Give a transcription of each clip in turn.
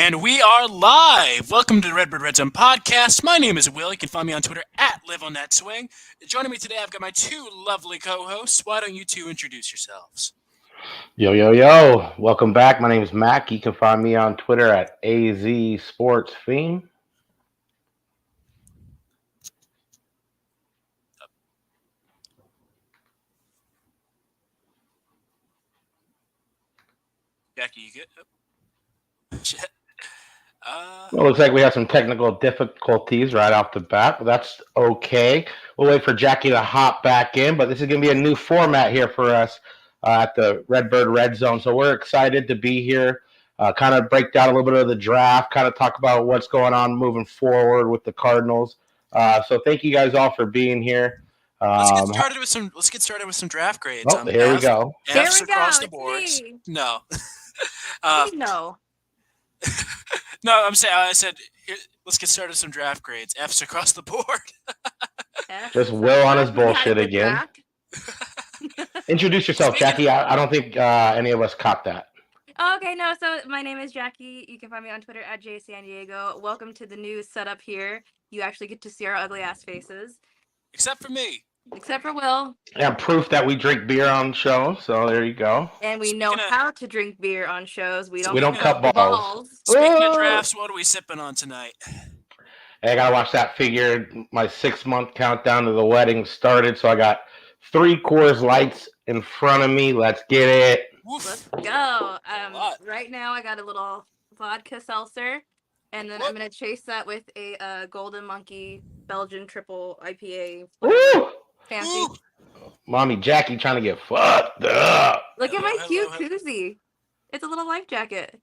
And we are live. Welcome to the Redbird Redzone podcast. My name is Will. You can find me on Twitter at LiveOnThatSwing. Joining me today, I've got my two lovely co-hosts. Why don't you two introduce yourselves? Yo, yo, yo. Welcome back. My name is Mac. You can find me on Twitter at AZSportsFiend. Jackie, you good? Oh, shit. Well, looks like we have some technical difficulties right off the bat, but that's okay. We'll wait for Jackie to hop back in, but this is going to be a new format here for us at the Redbird Red Zone. So we're excited to be here, kind of break down a little bit of the draft, kind of talk about what's going on moving forward with the Cardinals. So thank you guys all for being here. Let's get started with some. Let's get started with some draft grades. Oh, here we go. F's There we across go. the boards. Me. No. No. No, I'm saying. I said. Let's get started with some draft grades. F's across the board. Just Will on his bullshit again. Introduce yourself, Jackie. I don't think any of us caught that. Okay, no, so my name is Jackie. You can find me on Twitter at JSanDiego. Welcome to the new setup here. You actually get to see our ugly ass faces. Except for me. Except for Will. And proof that we drink beer on show, so there you go. And we know how to drink beer on shows. We don't cut balls. Speaking of drafts, what are we sipping on tonight? Hey, I gotta watch that figure. My 6-month countdown to the wedding started, so I got 3 Coors Lights in front of me. Let's get it. Let's go. Right now I got a little vodka seltzer, and then I'm gonna chase that with a Golden Monkey Belgian triple IPA. Woo! Fancy. Ooh. Mommy Jackie trying to get fucked up. Look at my cute hello. koozie. It's a little life jacket.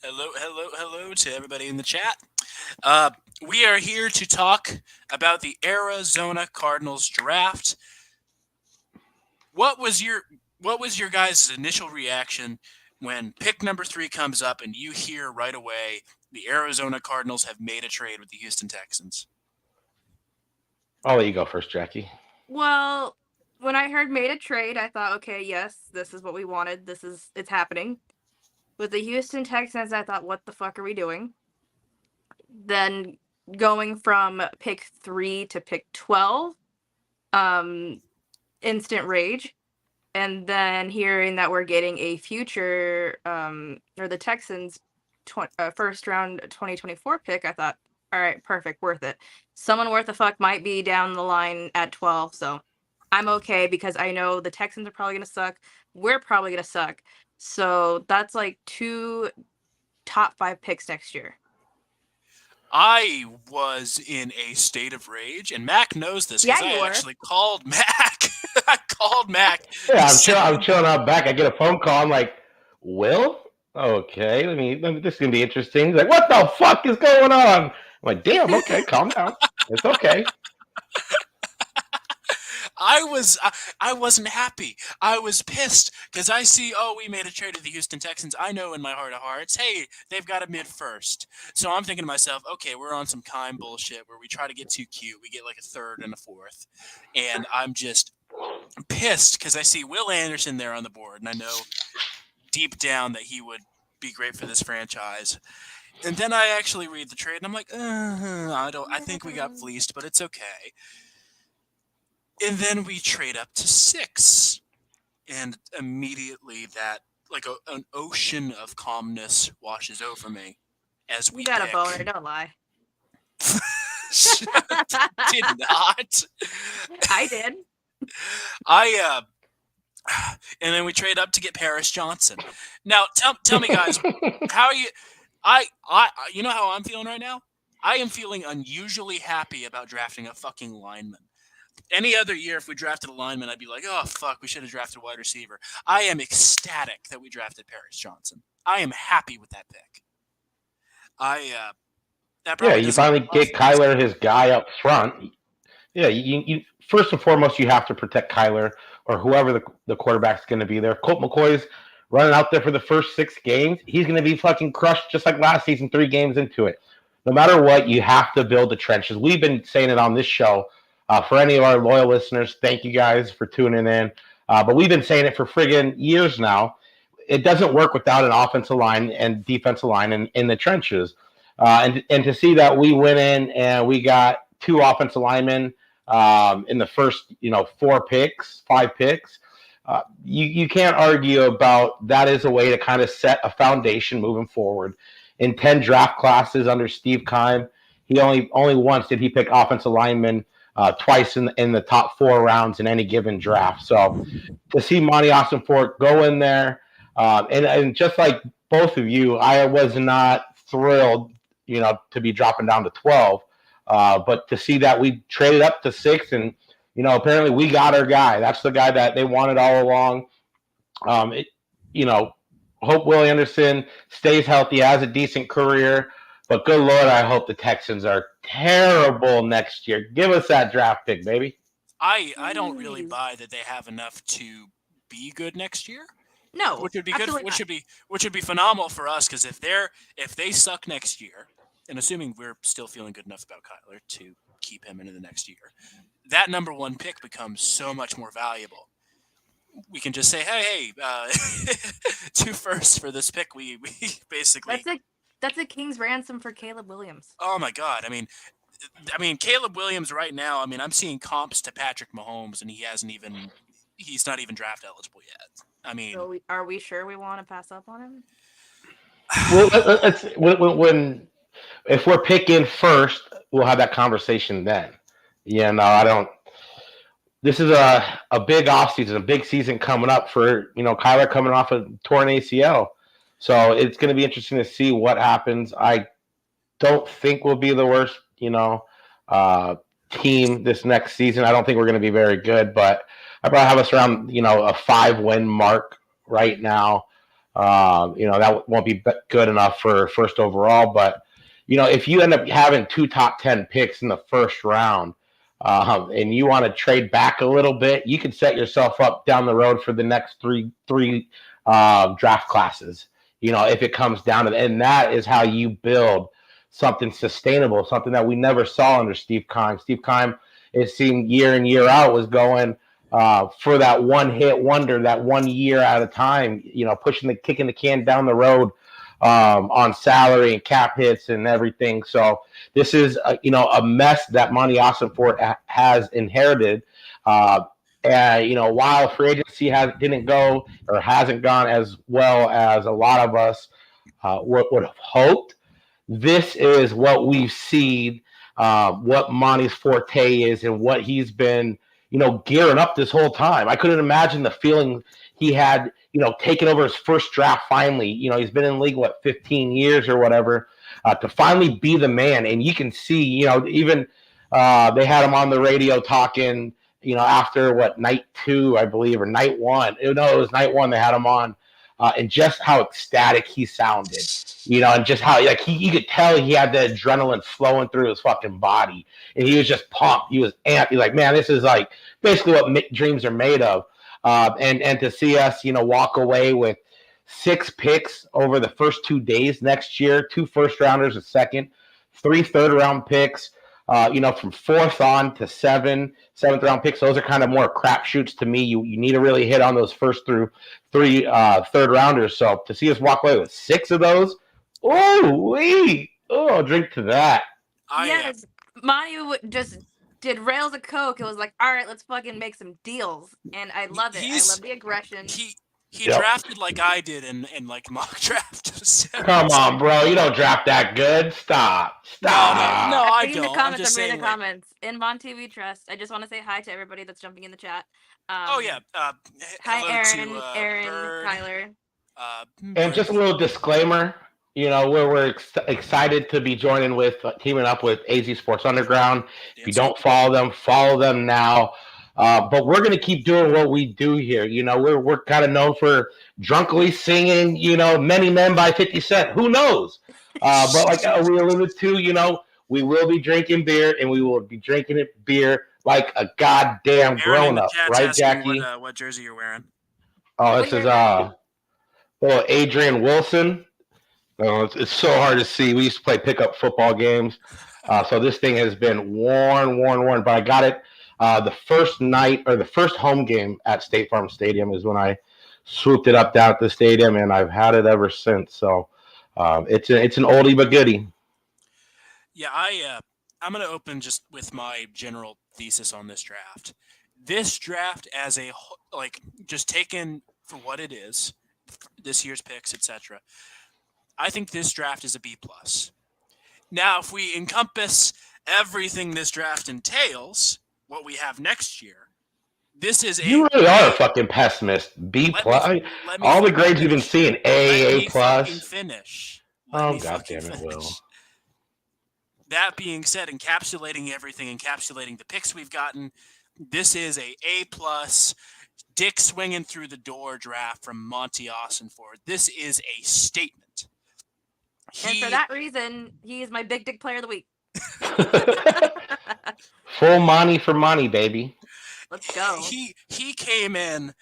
Hello to everybody in the chat. We are here to talk about the Arizona Cardinals draft. What was your guys' initial reaction when pick number 3 comes up and you hear right away the Arizona Cardinals have made a trade with the Houston Texans? I'll let you go first, Jackie. Well, when I heard made a trade, I thought, okay, yes, this is what we wanted. It's happening. With the Houston Texans, I thought, what the fuck are we doing? Then going from pick 3 to pick 12, instant rage. And then hearing that we're getting a future, or the Texans first round 2024 pick, I thought, all right, perfect, worth it. Someone worth a fuck might be down the line at 12, so I'm okay because I know the Texans are probably going to suck. We're probably going to suck. So that's like 2 top 5 picks next year. I was in a state of rage, and Mac knows this because I actually called Mac. I called Mac. Yeah, I'm chilling out back. I get a phone call. I'm like, Will? Okay, this is gonna be interesting. He's like, what the fuck is going on? I'm like, damn, okay, calm down. It's okay. I wasn't happy. I was pissed because I see, we made a trade with the Houston Texans. I know in my heart of hearts, hey, they've got a mid-first. So I'm thinking to myself, okay, we're on some Kime bullshit where we try to get too cute. We get like a 3rd and a 4th. And I'm just pissed because I see Will Anderson there on the board, and I know deep down that he would be great for this franchise. And then I actually read the trade, and I'm like, I think we got fleeced, but it's okay. And then we trade up to 6, and immediately that, like an ocean of calmness washes over me as we got pick. a boner, don't lie. Did not. I did. And then we trade up to get Paris Johnson. Now, tell me, guys, how are you? You know how I'm feeling right now? I am feeling unusually happy about drafting a fucking lineman. Any other year, if we drafted a lineman, I'd be like, oh, fuck, we should have drafted a wide receiver. I am ecstatic that we drafted Paris Johnson. I am happy with that pick. You finally get Kyler, his guy up front. Yeah, you first and foremost, you have to protect Kyler or whoever the quarterback's going to be there. If Colt McCoy's running out there for the first 6 games, he's going to be fucking crushed just like last season, 3 games into it. No matter what, you have to build the trenches. We've been saying it on this show. For any of our loyal listeners, thank you guys for tuning in. But we've been saying it for friggin' years now. it doesn't work without an offensive line and defensive line in the trenches. And to see that we went in and we got 2 offensive linemen in the first, 5 picks. You can't argue about that is a way to kind of set a foundation moving forward. In 10 draft classes under Steve Keim, he only once did he pick offensive linemen twice in the top 4 rounds in any given draft. So to see Monty Ossenfort go in there, and just like both of you, I was not thrilled, to be dropping down to 12. But to see that we traded up to 6 and, apparently we got our guy. That's the guy that they wanted all along. Hope Willie Anderson stays healthy, has a decent career. But good Lord, I hope the Texans are terrible next year. Give us that draft pick, baby. I don't really buy that they have enough to be good next year. No, which would be good. Which would be phenomenal for us, because if they suck next year, and assuming we're still feeling good enough about Kyler to keep him into the next year, that number 1 pick becomes so much more valuable. We can just say, hey, 2 firsts for this pick. We basically that's a king's ransom for Caleb Williams. Oh my God! I mean, Caleb Williams right now. I mean, I'm seeing comps to Patrick Mahomes, and he's not even draft eligible yet. I mean, so are we sure we want to pass up on him? Well, if we're picking first, we'll have that conversation then. I don't. This is a big offseason, a big season coming up for Kyler coming off a torn ACL. So it's going to be interesting to see what happens. I don't think we'll be the worst, team this next season. I don't think we're going to be very good, but I probably have us around, a 5-win mark right now. That won't be good enough for first overall. But, if you end up having 2 top 10 picks in the first round, and you want to trade back a little bit, you can set yourself up down the road for the next three draft classes. If it comes down to it, and that is how you build something sustainable, something that we never saw under Steve Keim. Steve Keim, it seemed year in, year out, was going for that one-hit wonder, that 1 year at a time, kicking the can down the road on salary and cap hits and everything. So this is, a mess that Monty Ossenfort has inherited. And, while free agency didn't go or hasn't gone as well as a lot of us would have hoped, this is what we've seen, what Monty's forte is and what he's been, gearing up this whole time. I couldn't imagine the feeling he had, taking over his first draft finally. He's been in the league, 15 years or whatever, to finally be the man. And you can see, even they had him on the radio talking, after night 2, I believe, or night 1. No, it was night 1 they had him on, and just how ecstatic he sounded, and just how you could tell he had the adrenaline flowing through his fucking body, and he was just pumped. He was amped. He's like, man, this is basically what dreams are made of. And to see us, walk away with 6 picks over the first 2 days next year, 2 first-rounders, a second, 3 third-round picks, from 4th on to 7th-round picks. Those are kind of more crapshoots to me. You need to really hit on those first through 3 third-rounders. So to see us walk away with 6 of those, drink to that. Yes, Monty just did rails of coke. It was like, all right, let's fucking make some deals, and I love it. I love the aggression. He drafted like I did in mock draft. Come on, bro. You don't draft that good. Stop. No, I don't. I'm reading the saying, comments. In Von TV Trust. I just want to say hi to everybody that's jumping in the chat. Hi, Aaron, Bird, Kyler. And just a little disclaimer. We're excited to be teaming up with AZ Sports Underground. If you don't follow them now. But we're going to keep doing what we do here. We're kind of known for drunkly singing, Many Men by 50 Cent. Who knows? But like we alluded to, we will be drinking beer, and we will be drinking beer like a goddamn grown-up. Right, Jackie? What jersey you're wearing. Oh, this is little Adrian Wilson. It's so hard to see. We used to play pickup football games. So this thing has been worn. But I got it. The first night or the first home game at State Farm Stadium is when I swooped it up down at the stadium, and I've had it ever since. So it's an oldie but goodie. Yeah, I'm gonna open just with my general thesis on this draft. This draft, as a like, just taken for what it is, this year's picks, etc. I think this draft is a B plus. Now, if we encompass everything this draft entails, what we have next year, this is You really are a fucking pessimist. B let me plus. let me All the fucking grades we've been finish. seeing, Let A me fucking plus. finish. Let Oh, me God fucking damn it, finish. Will. That being said, encapsulating everything, encapsulating the picks we've gotten, this is A plus. Dick swinging through the door draft from Monty Austinford. This is a statement. And for that reason, he is my big dick player of the week. Full money for money, baby. Let's go. He came in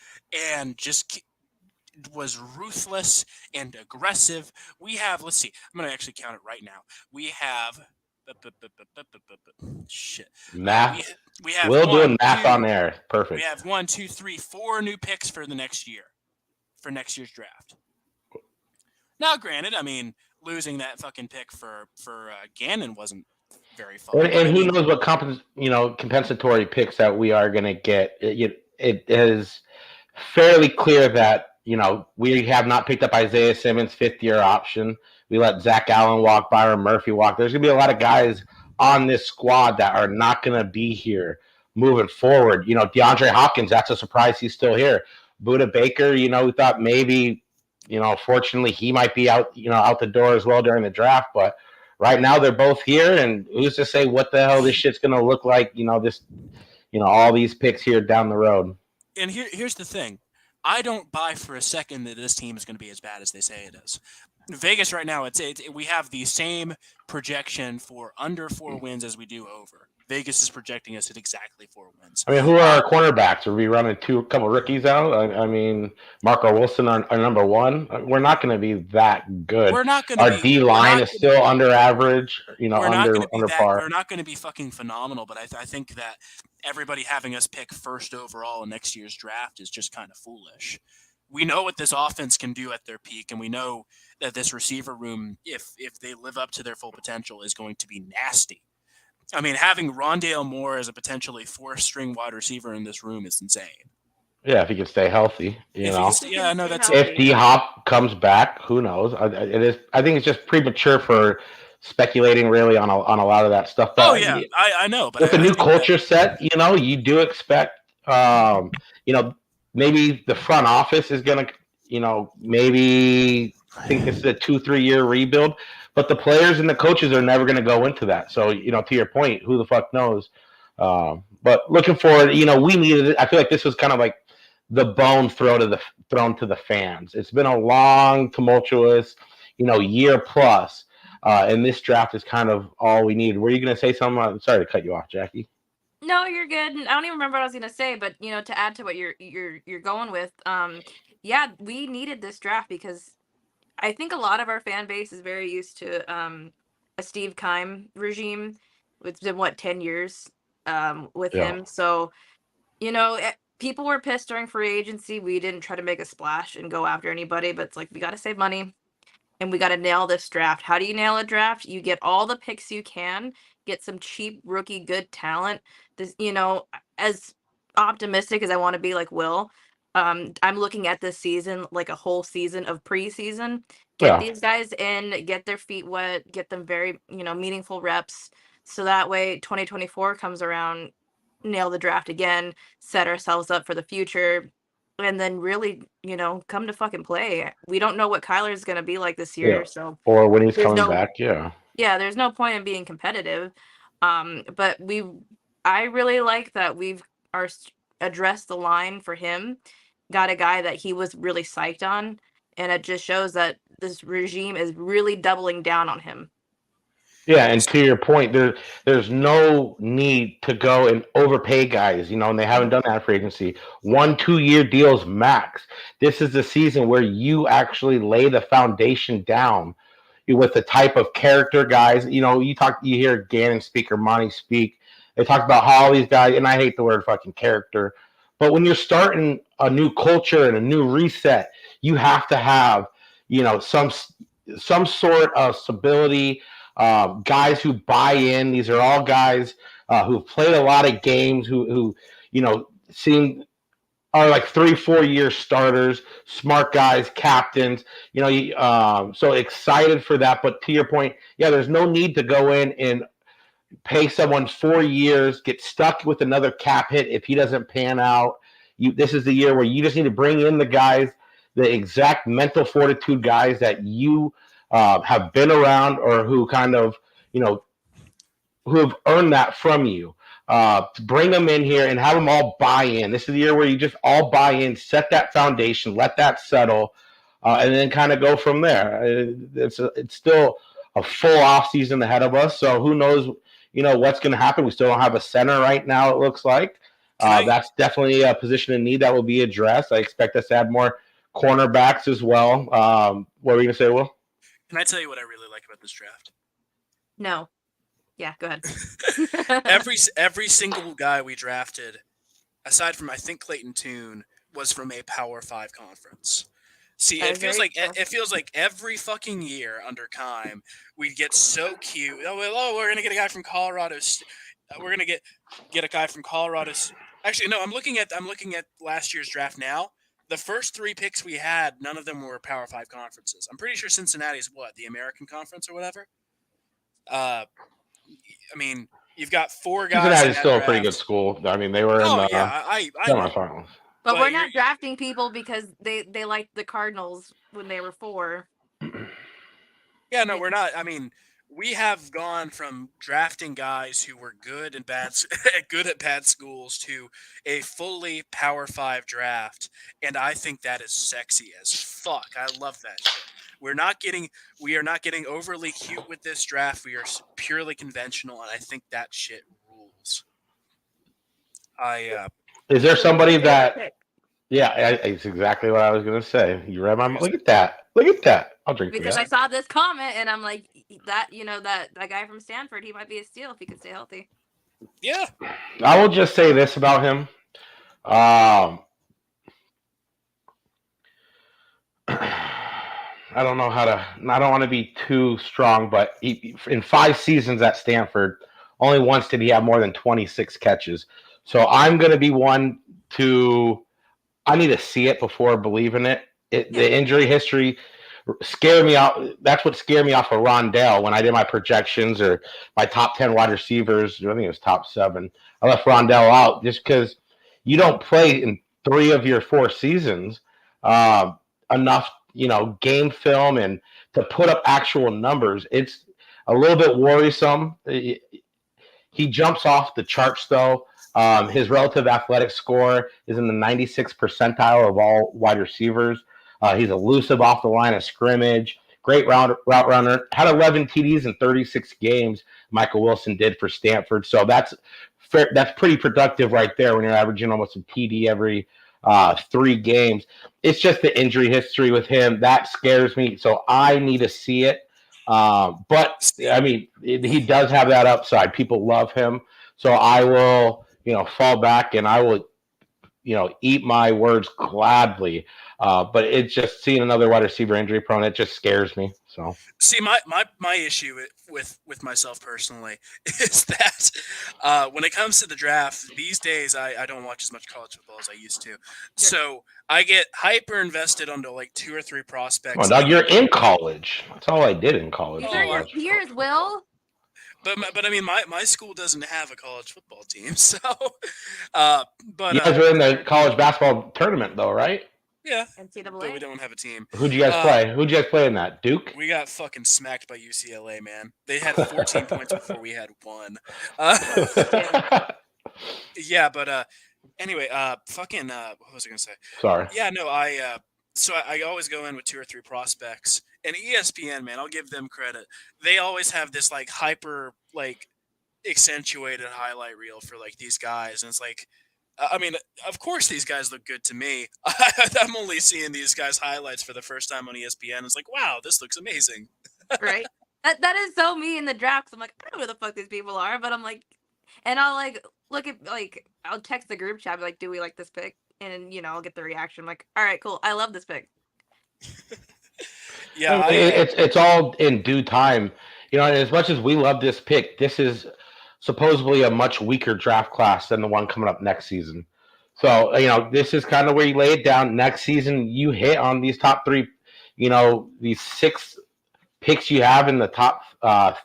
and just was ruthless and aggressive. We have, let's see, I'm going to actually count it right now. We have, shit. Math. We have Will doing math on there. Perfect. We have 1, 2, 3, 4 new picks for the next year, for next year's draft. Now, granted, I mean, losing that fucking pick for Gannon wasn't very fun. And who knows what compensatory picks that we are going to get. It is fairly clear that we have not picked up Isaiah Simmons' fifth-year option. We let Zach Allen walk, Byron Murphy walk. There's going to be a lot of guys on this squad that are not going to be here moving forward. DeAndre Hopkins, that's a surprise he's still here. Budda Baker, we thought maybe, fortunately he might be out the door as well during the draft, but right now they're both here, and who's to say what the hell this shit's going to look like, all these picks here down the road. And here's the thing. I don't buy for a second that this team is going to be as bad as they say it is. Vegas right now, we have the same projection for under 4 wins as we do over. Vegas is projecting us at exactly 4 wins. I mean, who are our cornerbacks? Are we running a couple rookies out? I mean, Marco Wilson, our number one. We're not going to be that good. We're not going to. Our D line is still under average. Under par. We're not going to be fucking phenomenal, but I think that everybody having us pick first overall in next year's draft is just kind of foolish. We know what this offense can do at their peak, and we know that this receiver room, if they live up to their full potential, is going to be nasty. I mean, having Rondale Moore as a potentially 4th-string wide receiver in this room is insane. Yeah, if he can stay healthy, Yeah, no, that's if D Hop comes back, who knows? I think it's just premature for speculating really on a lot of that stuff. But I know. But with the new culture set, you do expect, maybe the front office is going to, maybe think this is a 2-3 year rebuild. But the players and the coaches are never going to go into that. So, to your point, who the fuck knows? But looking forward, we needed it. I feel like this was kind of like the bone thrown to the fans. It's been a long, tumultuous, year plus. And this draft is kind of all we needed. Were you going to say something? I'm sorry to cut you off, Jackie. No, you're good. I don't even remember what I was going to say, but, to add to what you're going with, yeah, we needed this draft because I think a lot of our fan base is very used to a Steve Keim regime. It's been 10 years with him. So, people were pissed during free agency. We didn't try to make a splash and go after anybody, but it's like we got to save money and we got to nail this draft. How do you nail a draft? You get all the picks you can, get some cheap rookie good talent. This, as optimistic as I want to be like Will, I'm looking at this season like a whole season of preseason. Get these guys in, get their feet wet, get them very, meaningful reps. So that way 2024 comes around, nail the draft again, set ourselves up for the future, and then really, come to fucking play. We don't know what Kyler is going to be like this year. So or when he's coming back. Yeah, there's no point in being competitive. But I really like that we've addressed the line for him. Got a guy that he was really psyched on, and it just shows that this regime is really doubling down on him. Yeah, and to your point, there's no need to go and overpay guys, and they haven't done that for agency. 1-2 year deals max. This is the season where you actually lay the foundation down with the type of character guys. You hear Gannon speak or Monty speak. They talk about how all these guys, and I hate the word fucking character, But when you're starting a new culture and a new reset, you have to have, some sort of stability. Guys who buy in. These are all guys who've played a lot of games, who seem are like 3 4 year starters, smart guys, captains. So excited for that. But to your point, yeah, there's no need to go in and pay someone 4 years, get stuck with another cap hit if he doesn't pan out. This is the year where you just need to bring in the guys, the exact mental fortitude guys that you have been around, or who kind of, who have earned that from you. Bring them in here and have them all buy in. This is the year where you just all buy in, set that foundation, let that settle, and then kind of go from there. It's still a full off season ahead of us, so who knows, what's going to happen. We still don't have a center right now, it looks like. That's definitely a position in need that will be addressed. I expect us to add more cornerbacks as well. What were you going to say, Will? Can I tell you what I really like about this draft? No. Yeah, go ahead. every single guy we drafted, aside from I think Clayton Tune, was from a Power 5 conference. See, it feels like every fucking year under Keim, we get so cute. Oh, we're gonna get a guy from Colorado. We're gonna get a guy from Colorado. Actually, no. I'm looking at last year's draft now. The first 3 picks we had, none of them were Power 5 conferences. I'm pretty sure Cincinnati's the American Conference or whatever. I mean, you've got 4 guys. Cincinnati's still a pretty good school. I mean, they were in the semifinals. But we're not drafting people because they liked the Cardinals when they were 4. Yeah, no, we're not. I mean, we have gone from drafting guys who were good and bad, good at bad schools, to a fully Power 5 draft, and I think that is sexy as fuck. I love that shit. We are not getting overly cute with this draft. We are purely conventional, and I think that shit rules. Is there somebody that? Yeah, it's exactly what I was gonna say. You read my mind. Look at that. I'll drink because I saw this comment and I'm like, that that guy from Stanford, he might be a steal if he could stay healthy. Yeah. I will just say this about him. I don't know how to. I don't want to be too strong, but in 5 seasons at Stanford, only once did he have more than 26 catches. So I'm going to be one to. I need to see it before believing it. The injury history scared me out. That's what scared me off of Rondell when I did my projections or my top 10 wide receivers. I think it was top 7. I left Rondell out just because you don't play in 3 of your 4 seasons enough, game film and to put up actual numbers. It's a little bit worrisome. He jumps off the charts, though. His relative athletic score is in the 96th percentile of all wide receivers. He's elusive off the line of scrimmage. Great route runner. Had 11 TDs in 36 games. Michael Wilson did for Stanford. So that's pretty productive right there when you're averaging almost a TD every 3 games. It's just the injury history with him that scares me. So I need to see it. But I mean, he does have that upside. People love him. So I will, fall back and I will, eat my words gladly. But it's just seeing another wide receiver injury prone. It just scares me. So see, my issue with myself personally is that when it comes to the draft these days, I don't watch as much college football as I used to. So I get hyper invested onto like 2 or 3 prospects. Come on, dog, you're in college. That's all I did in college. These are your peers, Will. But I mean, my school doesn't have a college football team, so. But you guys were in the college basketball tournament, though, right? Yeah. NCAA. But we don't have a team. Who'd you guys play? Who'd you guys play in that? Duke? We got fucking smacked by UCLA, man. They had 14 points before we had 1. Yeah, but anyway, fucking what was I gonna say? Sorry. Yeah, no, so I always go in with 2 or 3 prospects, and ESPN, man, I'll give them credit. They always have this like hyper like accentuated highlight reel for like these guys, and it's like, I mean, of course these guys look good to me. I'm only seeing these guys' highlights for the first time on ESPN. It's like, wow, this looks amazing. Right. That is so me in the draft. I'm like, I don't know who the fuck these people are, but I'm like, And I'll like look at like I'll text the group chat like, do we like this pick? And I'll get the reaction. I'm like, all right, cool. I love this pick. Yeah, it's all in due time. And as much as we love this pick, this is supposedly a much weaker draft class than the one coming up next season. So, this is kind of where you lay it down. Next season, you hit on these top three, these 6 picks you have in the top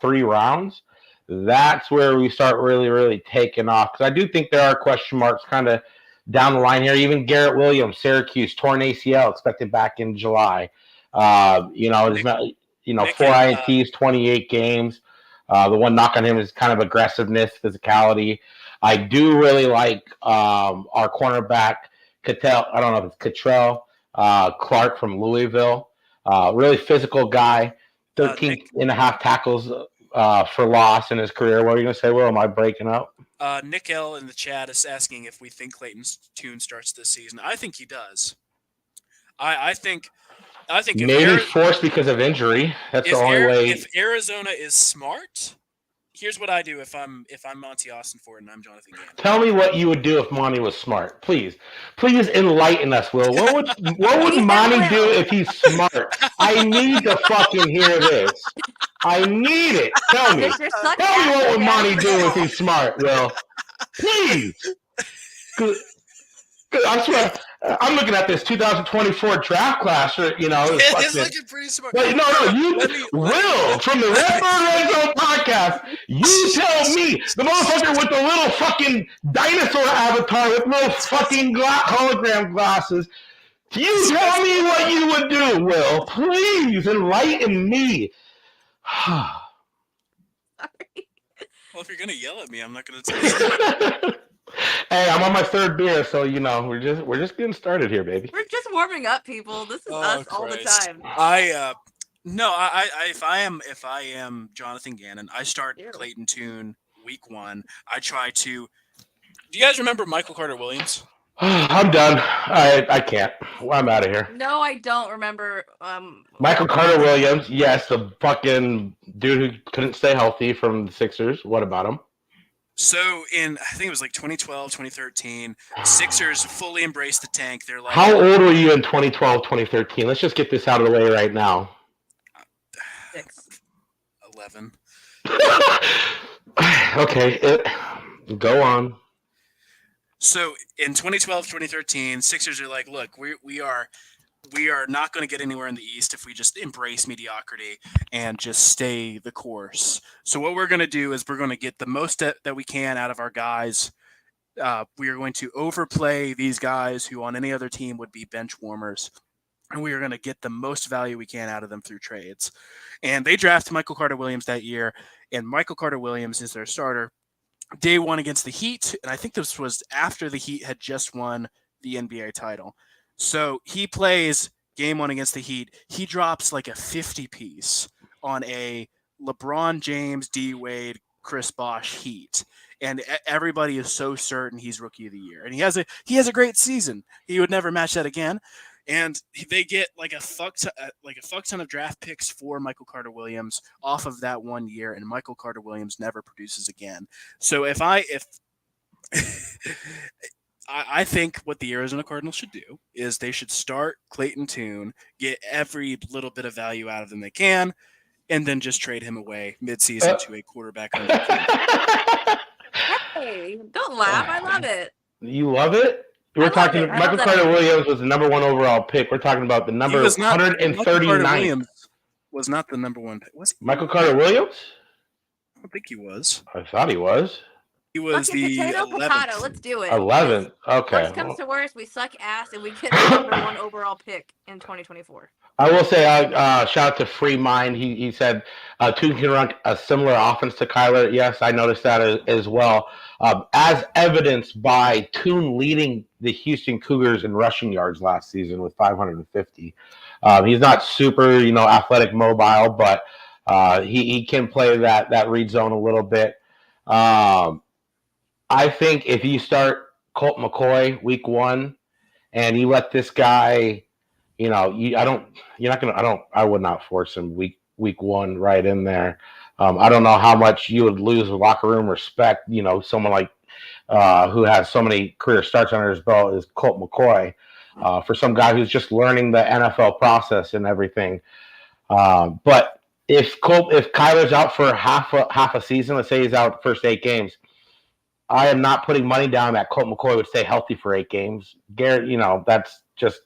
3 rounds. That's where we start really, really taking off. Because I do think there are question marks kind of down the line here. Even Garrett Williams, Syracuse, torn ACL, expected back in July. There's not, 4 INTs, 28 games. The one knock on him is kind of aggressiveness, physicality. I do really like our cornerback, Cattell. I don't know if it's Cottrell Clark from Louisville. Really physical guy. 13.5 tackles for loss in his career. What are you going to say, Will? Am I breaking up? Nick L in the chat is asking if we think Clayton Tune starts this season. I think he does. I think maybe forced because of injury. That's the only way. If Arizona is smart, here's what I do if I'm Monty Austin Ford and I'm Jonathan Gannon. Tell me what you would do if Monty was smart, please. Please enlighten us, Will. What would Monty do if he's smart? I need to fucking hear this. I need it. Tell me. Tell me what would Monty do if he's smart, Will. Please. I swear, I'm looking at this 2024 draft class. It's looking pretty smart. Will from the Redbird Redzone podcast. You tell me, the motherfucker with the little fucking dinosaur avatar with little fucking hologram glasses. You tell me what you would do, Will. Please enlighten me. Sorry. Well, if you're gonna yell at me, I'm not gonna tell you. Hey, I'm on my 3rd beer, so we're just getting started here, baby. We're just warming up, people. This is us all the time. If I am Jonathan Gannon, I start Clayton Tune week 1. I try to. Do you guys remember Michael Carter Williams? I'm done. I can't. I'm out of here. No, I don't remember. Michael Carter Williams, yes, the fucking dude who couldn't stay healthy from the Sixers. What about him? So I think it was like 2012, 2013, Sixers fully embraced the tank. They're like, how old were you in 2012, 2013? Let's just get this out of the way right now. 11. Okay, go on. So in 2012, 2013, Sixers are like, look, we are not going to get anywhere in the East if we just embrace mediocrity and just stay the course. So what we're going to do is we're going to get the most that we can out of our guys. We are going to overplay these guys who on any other team would be bench warmers. And we are going to get the most value we can out of them through trades. And they drafted Michael Carter Williams that year. And Michael Carter Williams is their starter. Day 1 against the Heat. And I think this was after the Heat had just won the NBA title. So he plays game 1 against the Heat. He drops like a 50 piece on a LeBron James, D Wade, Chris Bosh Heat. And everybody is so certain he's Rookie of the Year. And he has a great season. He would never match that again. And they get like a fuck ton of draft picks for Michael Carter Williams off of that 1 year, and Michael Carter Williams never produces again. So I think what the Arizona Cardinals should do is they should start Clayton Tune, get every little bit of value out of them they can, and then just trade him away midseason to a quarterback. Hey, don't laugh. I love it. You love it? We're talking. Michael Carter Williams was the number 1 overall pick. We're talking about the number 139. Was not the number 1 pick. Was he? Michael Carter Williams? I don't think he was. I thought he was. He was the potato. Let's do it. 11th. Okay. Worst comes to worst, we suck ass and we get the number 1 overall pick in 2024. I will say, shout out to Free Mind. He said Tune can run a similar offense to Kyler. Yes, I noticed that as well. As evidenced by Tune leading the Houston Cougars in rushing yards last season with 550. He's not super, athletic, mobile, but he can play that read zone a little bit. I think if you start Colt McCoy week 1 and you let this guy, I would not force him week 1 right in there. I don't know how much you would lose locker room respect. Someone like who has so many career starts under his belt is Colt McCoy. For some guy who's just learning the NFL process and everything. But if Kyler's out for half a season, let's say he's out the first 8 games, I am not putting money down that Colt McCoy would stay healthy for 8 games. Garrett, that's just,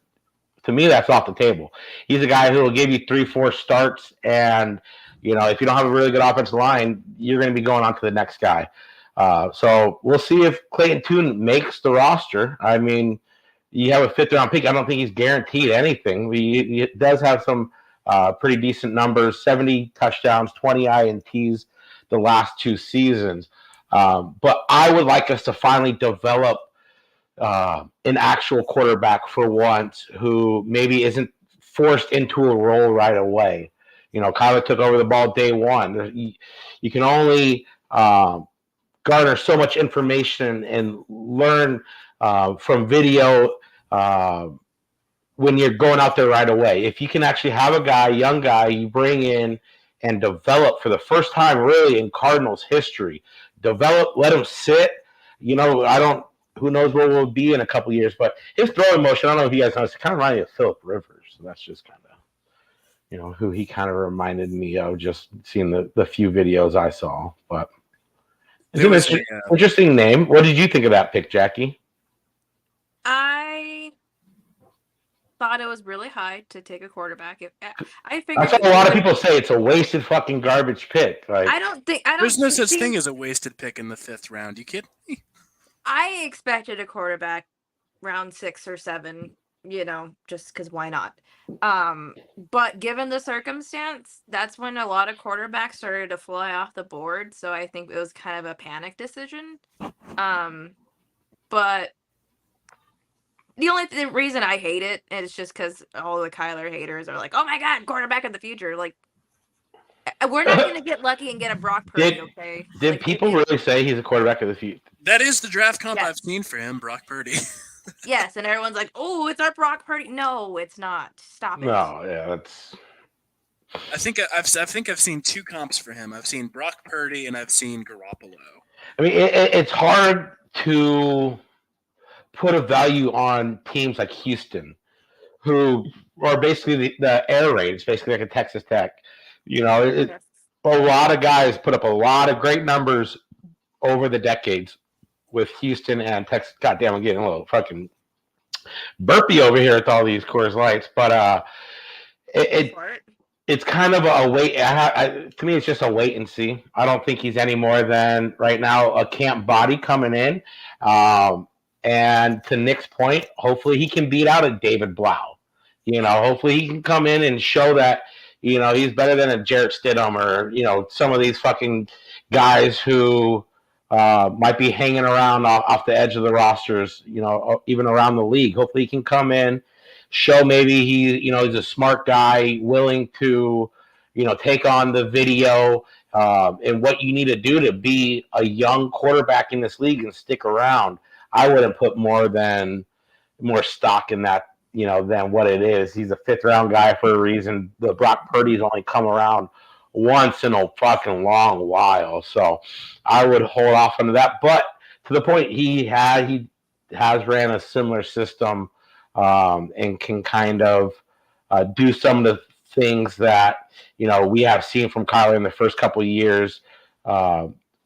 to me, that's off the table. He's a guy who will give you 3-4 starts, and if you don't have a really good offensive line, you're going to be going on to the next guy. So we'll see if Clayton Tune makes the roster. I mean, you have a 5th-round pick. I don't think he's guaranteed anything. He does have some pretty decent numbers: 70 touchdowns, 20 INTs the last 2 seasons. But I would like us to finally develop an actual quarterback for once who maybe isn't forced into a role right away. Kyler took over the ball day one. You can only garner so much information and learn from video when you're going out there right away. If you can actually have a young guy, you bring in and develop for the first time really in Cardinals history, let him sit. Who knows where we'll be in a couple years, but his throwing motion, I don't know if you guys noticed, it kind of reminded me of Phillip Rivers. So that's just kind of, who he kind of reminded me of, just seeing the few videos I saw. But it's an interesting name. What did you think of that pick, Jackie? I thought it was really high to take a quarterback. I figured that's what a lot of people say. It's a wasted fucking garbage pick. Like, I don't There's no such thing as a wasted pick in the 5th round. You kidding me? I expected a quarterback round 6 or 7, just because why not? But given the circumstance, that's when a lot of quarterbacks started to fly off the board. So I think it was kind of a panic decision. But the only reason I hate it is just because all the Kyler haters are like, "Oh my God, quarterback of the future!" Like, we're not going to get lucky and get a Brock Purdy, okay? Did people really say he's a quarterback of the future? That is the draft comp I've seen for him, Brock Purdy. Yes, and everyone's like, "Oh, it's our Brock Purdy." No, it's not. Stop it. No, yeah, that's. I think I've seen 2 comps for him. I've seen Brock Purdy and I've seen Garoppolo. I mean, it's hard to put a value on teams like Houston, who are basically the air raid. It's basically like a Texas Tech. A lot of guys put up a lot of great numbers over the decades with Houston and Texas. Goddamn, I'm getting a little fucking burpy over here with all these Coors Lights. But it's kind of a wait. To me, it's just a wait and see. I don't think he's any more than right now a camp body coming in. And to Nick's point, hopefully he can beat out a David Blau. Hopefully he can come in and show that he's better than a Jarrett Stidham or some of these fucking guys who might be hanging around off the edge of the rosters, even around the league. Hopefully he can come in, show maybe he's a smart guy, willing to, take on the video and what you need to do to be a young quarterback in this league and stick around. I wouldn't put more stock in that, than what it is. He's a 5th-round guy for a reason. The Brock Purdy's only come around once in a fucking long while. So I would hold off on that. But to the point, he has ran a similar system and can kind of do some of the things that, we have seen from Kyler in the first couple of years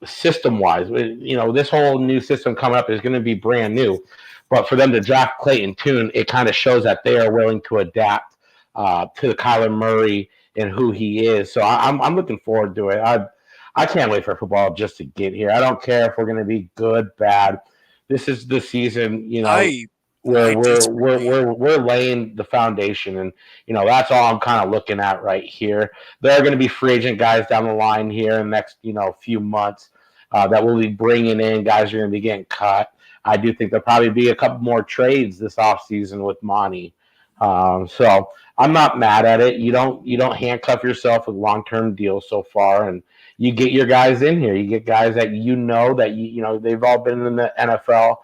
system-wise. This whole new system coming up is going to be brand new. But for them to draft Clayton Tune, it kind of shows that they are willing to adapt to the Kyler Murray and who he is. So I'm looking forward to it. I can't wait for football just to get here. I don't care if we're going to be good, bad. This is the season, where we're laying the foundation, and that's all I'm kind of looking at right here. There are going to be free agent guys down the line here in the next few months that we'll be bringing in. Guys are going to be getting cut. I do think there'll probably be a couple more trades this offseason with Monty. So I'm not mad at it. You don't handcuff yourself with long-term deals so far, and you get your guys in here. You get guys that that they've all been in the NFL.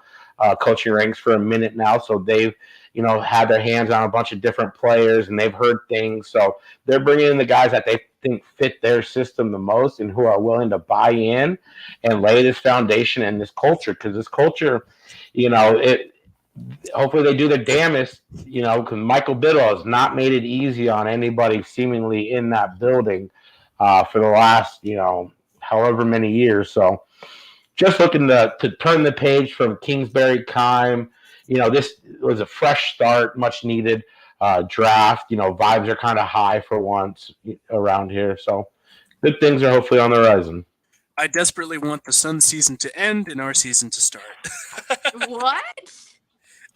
coaching ranks for a minute now, so they've had their hands on a bunch of different players and they've heard things. So they're bringing in the guys that they think fit their system the most and who are willing to buy in and lay this foundation and this culture. Because this culture, it hopefully they do their damnest, because Michael Biddle has not made it easy on anybody seemingly in that building for the last, however many years. So just looking to turn the page from Kingsbury Kime. This was a fresh start, much needed draft. Vibes are kind of high for once around here. So good things are hopefully on the horizon. I desperately want the Suns season to end and our season to start. What?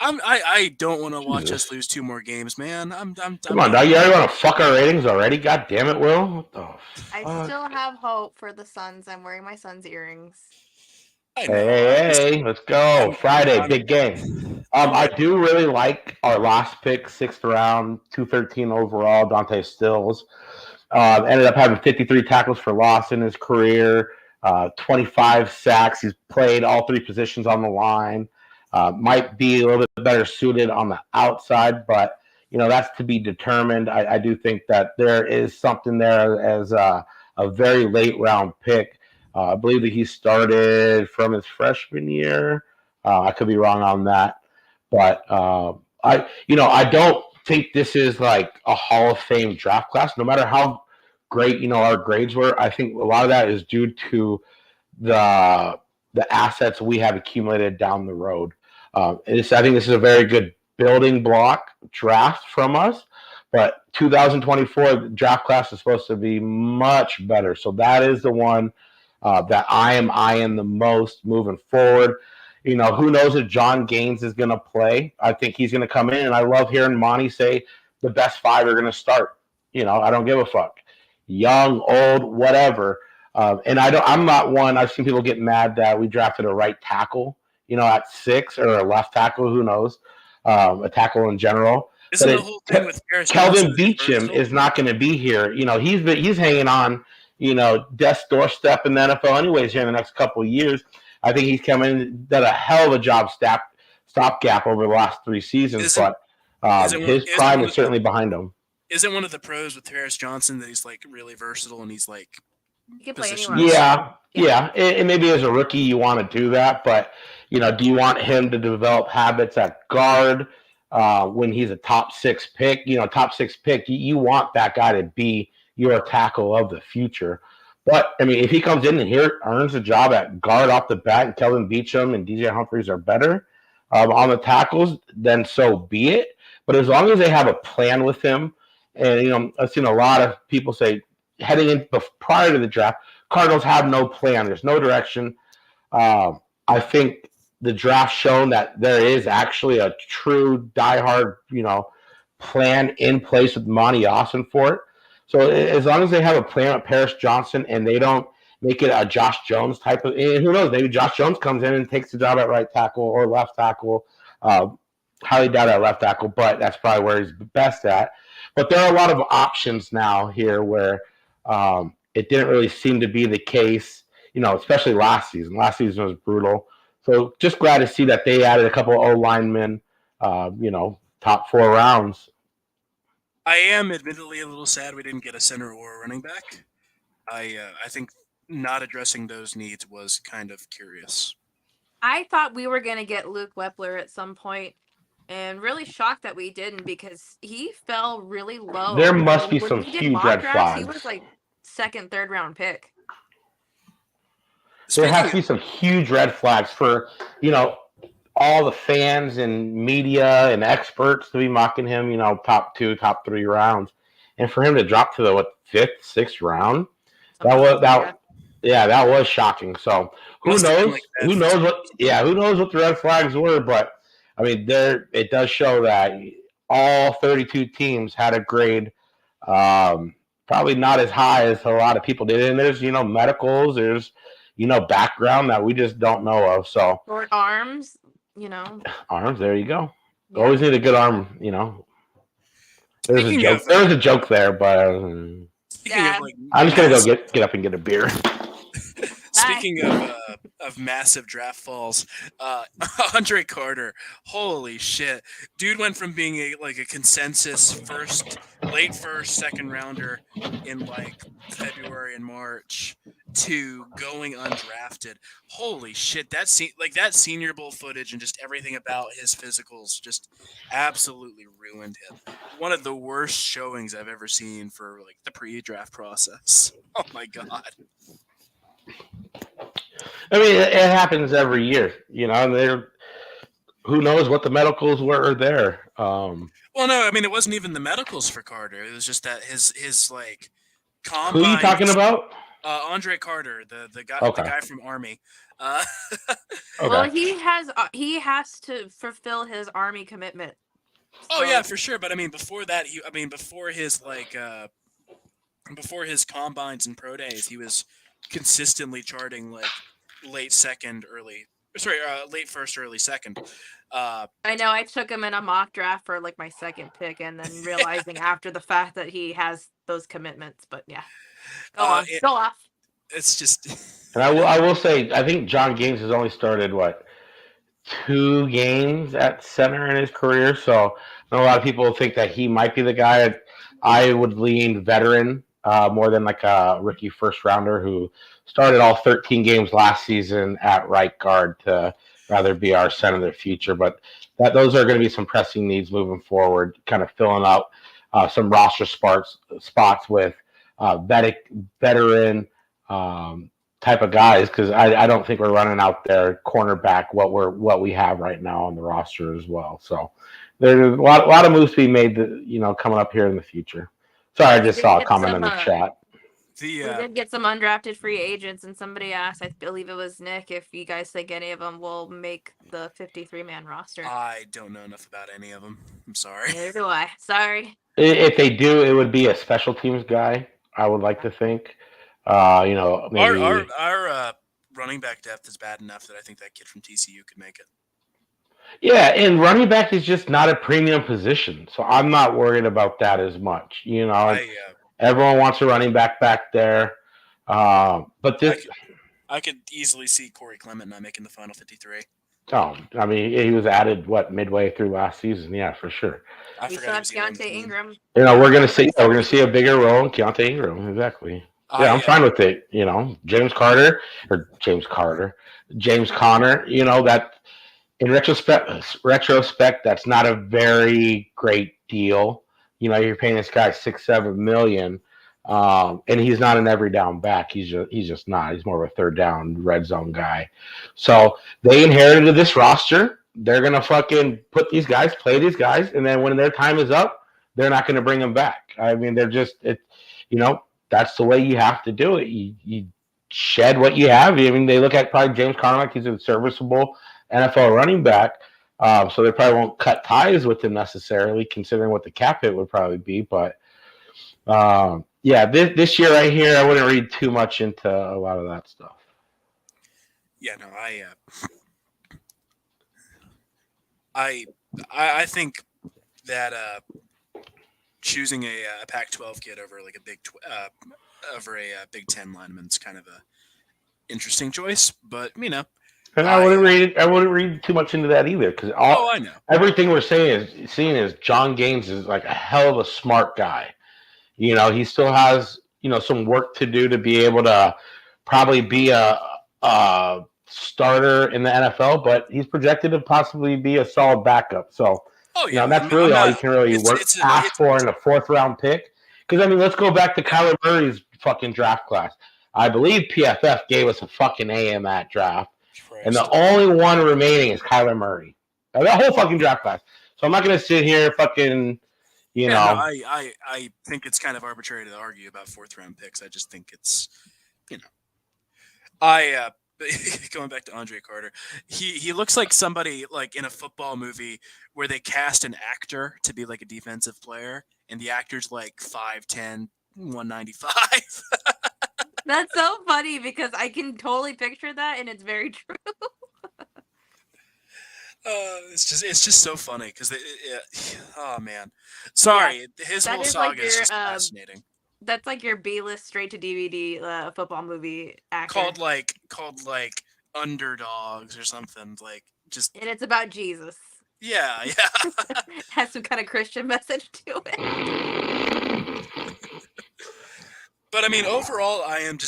I don't want to watch us lose 2 more games, man. Come on, dog. You already want to fuck our ratings already? God damn it, Will. What the I fuck? still have hope for the Suns. I'm wearing my Suns earrings. I know. Hey, let's go. Friday, big game. I do really like our last pick, 6th round, 213 overall, Dante Stills. Ended up having 53 tackles for loss in his career, 25 sacks. He's played all 3 positions on the line. Might be a little bit better suited on the outside, but that's to be determined. I do think that there is something there as a very late round pick. I believe that he started from his freshman year. I could be wrong on that, but I don't think this is like a Hall of Fame draft class. No matter how great our grades were, I think a lot of that is due to the assets we have accumulated down the road. I think this is a very good building block draft from us, but 2024 draft class is supposed to be much better. So that is the one that I am eyeing the most moving forward. Who knows if John Gaines is going to play? I think he's going to come in, and I love hearing Monty say the best 5 are going to start. I don't give a fuck. Young, old, whatever. And I'm not one. I've seen people get mad that we drafted a right tackle, at 6 or a left tackle. Who knows? A tackle in general. Isn't the whole thing with Kelvin Beachum is not going to be here. He's hanging on. Death's doorstep in the NFL anyways here in the next couple of years. I think he's coming, done a hell of a job stopgap over the last 3 seasons, but his prime is certainly behind him. Isn't one of the pros with Harris Johnson that he's like really versatile and he's like You can play anywhere. Yeah. And maybe as a rookie you want to do that, but do you want him to develop habits at guard when he's a top 6 pick? Top 6 pick, you want that guy to be your tackle of the future. But, if he comes in and earns a job at guard off the bat and Kelvin Beachum and DJ Humphries are better on the tackles, then so be it. But as long as they have a plan with him, and, I've seen a lot of people say heading in prior to the draft, Cardinals have no plan. There's no direction. I think the draft shown that there is actually a true diehard, plan in place with Monty Austin for it. So as long as they have a plan with Paris Johnson and they don't make it a Josh Jones type of, and who knows, maybe Josh Jones comes in and takes the job at right tackle or left tackle. Highly doubt at left tackle, but that's probably where he's best at. But there are a lot of options now here where it didn't really seem to be the case, especially last season. Last season was brutal. So just glad to see that they added a couple of O-linemen, top 4 rounds. I am admittedly a little sad we didn't get a center or a running back. I think not addressing those needs was kind of curious. I thought we were going to get Luke Wepler at some point, and really shocked that we didn't because he fell really low. There must be When some we did huge mock red drafts, flags. He was like 2nd, 3rd round pick. There has to be some huge red flags for, all the fans and media and experts to be mocking him, top 2, top 3 rounds. And for him to drop to the 5th, 6th round, that was shocking. So who knows what the red flags were, but it does show that all 32 teams had a grade probably not as high as a lot of people did. And there's, medicals, there's, background that we just don't know of. So Short arms, Arms, there you go. Yeah. Always need a good arm, There's a joke. There was a joke there, but Speaking of, I'm just gonna go get up and get a beer. Speaking of massive draft falls, Andre Carter, holy shit, dude went from being a consensus late first, second rounder in like February and March to going undrafted. Holy shit, that Senior Bowl footage and just everything about his physicals just absolutely ruined him. One of the worst showings I've ever seen for like the pre-draft process. Oh my god. I mean, it happens every year, and who knows what the medicals were there. Well, no, I mean it wasn't even the medicals for Carter. It was just that his like Who are you combine. talking about? Andre Carter, the Okay. guy from Army. Uh, Well, Okay. he has to fulfill his Army commitment. oh So- yeah, for sure. But I mean before that, before his combines and pro days, he was consistently charting like late first, early second. I know I took him in a mock draft for like my second pick, and then realizing after the fact that he has those commitments. But yeah, go on, go off. It's just. And I will say, I think John Gaines has only started, 2 games at center in his career. So I know a lot of people think that he might be the guy. I would lean veteran more than like a rookie first rounder who started all 13 games last season at right guard to rather be our center of the future. But those are going to be some pressing needs moving forward, kind of filling out some roster spots with veteran type of guys, because I don't think we're running out there cornerback what we have right now on the roster as well. So there's a lot of moves to be made that, coming up here in the future. Sorry, I just saw a comment in the chat. We did get some undrafted free agents, and somebody asked, I believe it was Nick, if you guys think any of them will make the 53-man roster. I don't know enough about any of them. I'm sorry. Neither do I. Sorry. If they do, it would be a special teams guy, I would like to think. Maybe Our running back depth is bad enough that I think that kid from TCU could make it. Yeah, and running back is just not a premium position, so I'm not worried about that as much. Everyone wants a running back there, but this. I could easily see Corey Clement not making the final 53. Oh, I mean, he was added midway through last season. Yeah, for sure. We still have Keontae Ingram. We're gonna see a bigger role in Keontae Ingram. Exactly. Yeah, I'm fine with it. James Conner. That in retrospect, that's not a very great deal. You're paying this guy $6-7 million, and he's not an every down back. He's just not. He's more of a third down red zone guy. So they inherited this roster. They're gonna fucking play these guys, and then when their time is up, they're not gonna bring them back. I mean, they're just that's the way you have to do it. You shed what you have. I mean, they look at probably James Conner like he's a serviceable NFL running back, so they probably won't cut ties with him necessarily, considering what the cap hit would probably be. But this year right here, I wouldn't read too much into a lot of that stuff. Yeah, no, I think that choosing a Pac-12 kid over like a Big Ten lineman's kind of a interesting choice, but And I wouldn't read too much into that either, because I know everything we're seeing is John Gaines is like a hell of a smart guy. He still has some work to do to be able to probably be a starter in the NFL, but he's projected to possibly be a solid backup. So. That's really all you can really ask for in a 4th round pick. Because, let's go back to Kyler Murray's fucking draft class. I believe PFF gave us a fucking A in that draft. Christ. And the only one remaining is Kyler Murray. That whole fucking draft class. So I'm not going to sit here fucking, I think it's kind of arbitrary to argue about 4th round picks. I just think it's, going back to Andre Carter, he looks like somebody like in a football movie where they cast an actor to be like a defensive player, and the actor's like 5'10", 195. That's so funny because I can totally picture that, and it's very true. It's just so funny because oh man, sorry, his whole saga is just fascinating. That's like your B-list straight to DVD football movie actor. called like Underdogs or something. Like just And it's about Jesus. yeah. Has some kind of Christian message to it. But I mean, overall, I am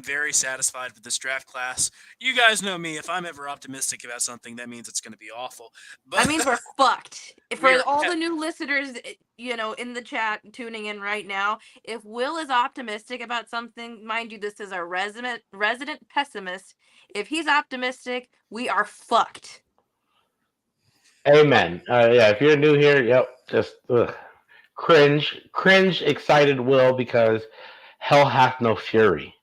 very satisfied with this draft class. You guys know me. If I'm ever optimistic about something, that means it's going to be awful. But That means we're fucked. We For are- all the new listeners, in the chat tuning in right now, if Will is optimistic about something, mind you, this is our resident pessimist. If he's optimistic, we are fucked. Amen. Yeah, if you're new here, yep, just cringe, excited Will because hell hath no fury.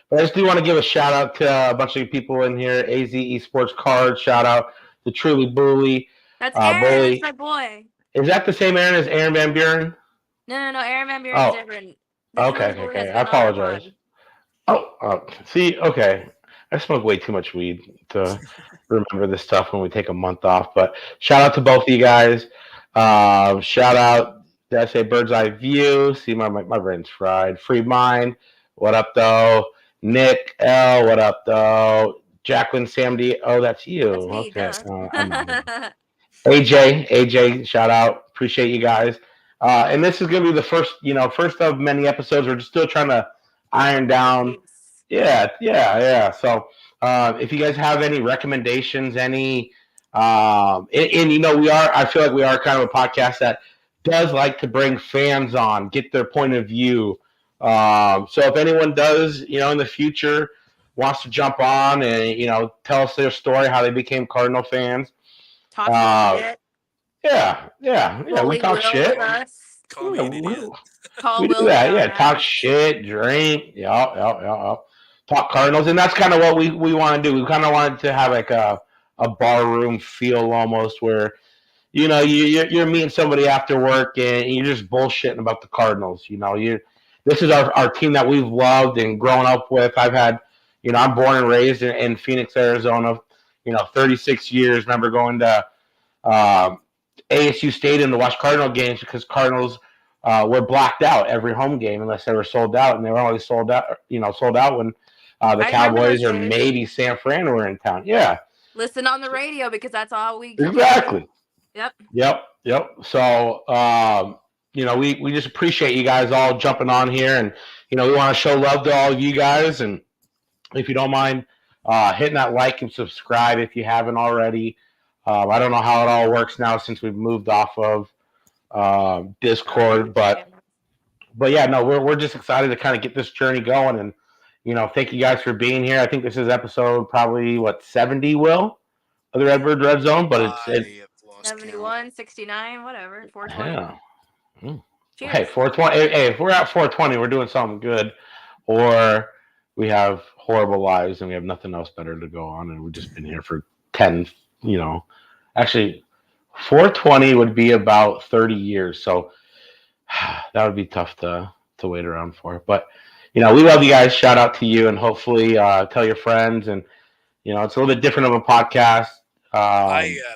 But I just do want to give a shout out to a bunch of people in here. AZ Esports Cards, shout out to Truly Bully. That's Aaron. Bully. That's my boy. Is that the same Aaron as Aaron Van Buren? No. Aaron Van Buren's different. The Truly Bully has Okay. been I on our apologize. pod. See, okay. I smoke way too much weed to remember this stuff when we take a month off. But shout out to both of you guys. Shout out, did I say Bird's Eye View? See, my brain's fried. Free Mind, what up, though? Nick L, what up, though? Jacqueline Sam D, oh, that's you. That's me, Okay. duh. AJ, shout out. Appreciate you guys. And this is going to be the first of many episodes. We're just still trying to iron down. Yeah. So if you guys have any recommendations, I feel like we are kind of a podcast that does like to bring fans on, get their point of view. So if anyone does, in the future wants to jump on and, tell us their story, how they became Cardinal fans. Talk some shit. Yeah. We talk shit. Call me an idiot. We do that. Yeah, talk shit, drink. Yeah. Talk Cardinals, and that's kind of what we want to do. We kind of wanted to have like a bar room feel almost, where you're meeting somebody after work and you're just bullshitting about the Cardinals. This is our team that we've loved and grown up with. I've had, I'm born and raised in Phoenix, Arizona. 36 years. Remember going to ASU Stadium to watch Cardinal games because Cardinals were blacked out every home game unless they were sold out, and they were only sold out when the Cowboys or maybe San Fran were in town. Yeah. Listen on the radio because that's all we exactly. Yep. So we just appreciate you guys all jumping on here, and we want to show love to all of you guys, and if you don't mind hitting that like and subscribe if you haven't already. I don't know how it all works now since we've moved off of Discord, but yeah, no, we're just excited to kind of get this journey going, and thank you guys for being here. I think this is episode probably 70, Will, of the Redbird Redzone, but it's 71, 69, whatever, 420. Yeah. Hey, 420. Hey, if we're at 420, we're doing something good, or we have horrible lives and we have nothing else better to go on, and we've just been here for 10. Actually, 420 would be about 30 years, so that would be tough to wait around for. But we love you guys. Shout out to you, and hopefully tell your friends. And it's a little bit different of a podcast.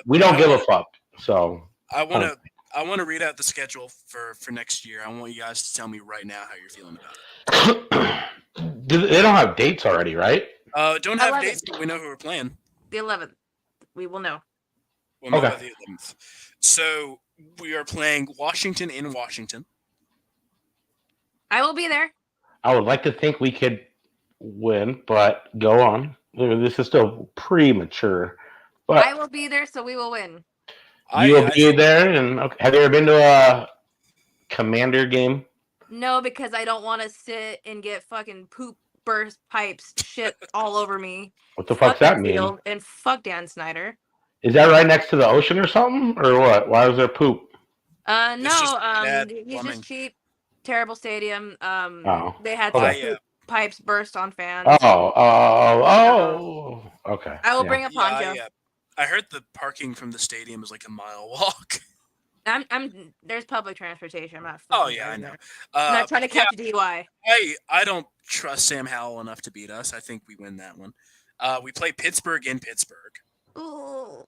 We don't give a fuck. So I want to read out the schedule for next year. I want you guys to tell me right now how you're feeling about it. They don't have dates already, right? Don't have dates, but we know who we're playing. The 11th. We will know. We'll know by the 11th. So we are playing Washington in Washington. I will be there. I would like to think we could win, but go on. This is still premature. But I will be there, so we will win. You will be there, and have you ever been to a Commander game? No, because I don't want to sit and get fucking poop burst pipes shit all over me. What the fuck's that mean? And fuck Dan Snyder. Is that right next to the ocean or something, or what? Why was there poop? No, he's just cheap. Terrible stadium. They had pipes burst on fans. Oh. Okay. I will bring a poncho. I heard the parking from the stadium is like a mile walk. There's public transportation. I'm not. I know. I'm not trying to catch a DUI. I don't trust Sam Howell enough to beat us. I think we win that one. We play Pittsburgh in Pittsburgh. Ooh.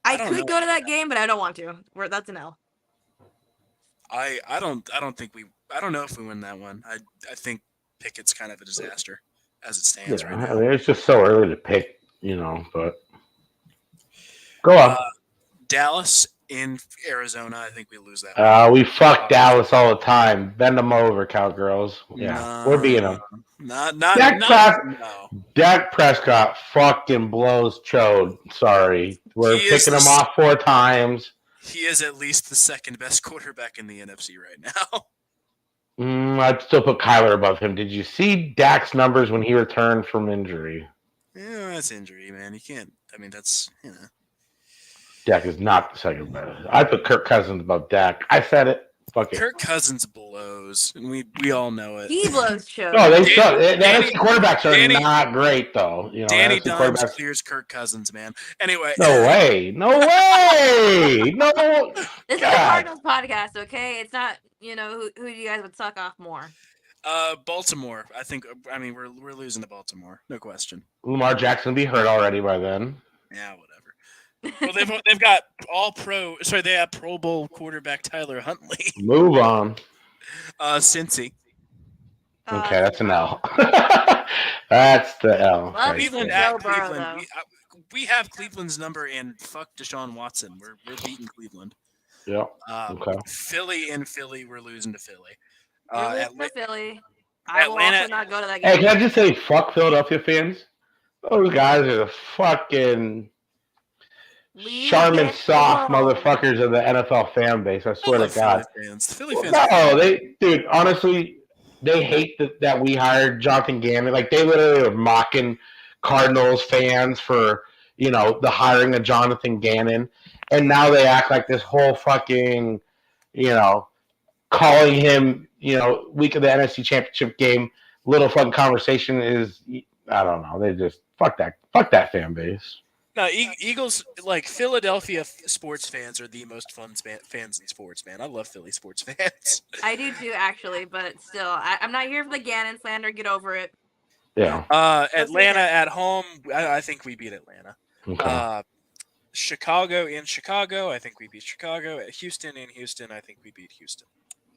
I could go to that game, but I don't want to. That's an L. I don't know if we win that one. I think Pickett's kind of a disaster as it stands Yeah, right I now. mean, it's just so early to pick, but go Uh, on. Dallas in Arizona. I think we lose that one. We fuck Dallas all the time. Bend them over, cowgirls. Yeah, we're beating No, them. not Dak, not Pres- no. Dak Prescott fucking blows chode. Sorry. We're He is picking him off 4 times. he is at least the second best quarterback in the NFC right now. I'd still put Kyler above him. Did you see Dak's numbers when he returned from injury? Yeah, that's injury, man. You can't. I mean, that's Dak is not the second best. I'd put Kirk Cousins above Dak. I said it. Fuck it. Kirk Cousins blows, and we all know it. He blows No, shows. they suck. The Danny NFC quarterbacks are Danny not great, though. Danny NFC Dimes quarterbacks. clears Kirk Cousins, man. Anyway, No way. No way. No. This is a God. Cardinals podcast, okay? It's not, who you guys would suck off more. Baltimore. I mean, we're losing to Baltimore, no question. Lamar Jackson will be hurt already by then. Yeah, whatever. Well, they've got all pro. Sorry, they have Pro Bowl quarterback Tyler Huntley. Move on. Cincy. Okay, that's an L. That's the L. Love right Cleveland there. at Joe Burrow, Cleveland. though. We have Cleveland's number, and fuck Deshaun Watson. We're beating Cleveland. Yep. Okay. Philly in Philly. We're losing to Philly. We're losing to Philly. I will Atlanta- also not go to that Hey, game. can I just say, fuck Philadelphia fans? Those guys are the fucking Leave Charmin it soft alone. motherfuckers of the NFL fan base. I swear to God. Philly fans. The Philly fans. No, dude, honestly, they hate that we hired Jonathan Gannon. Like, they literally were mocking Cardinals fans for, the hiring of Jonathan Gannon. And now they act like this whole fucking, calling him, week of the NFC Championship game, little fucking conversation is, I don't know. They just, fuck that fan base. No, Eagles, like Philadelphia sports fans are the most fun fans in sports, man. I love Philly sports fans. I do too, actually, but still, I'm not here for the Gannon slander. Get over it. Yeah. Atlanta at home. I think we beat Atlanta. Okay. Chicago in Chicago. I think we beat Chicago. Houston in Houston. I think we beat Houston.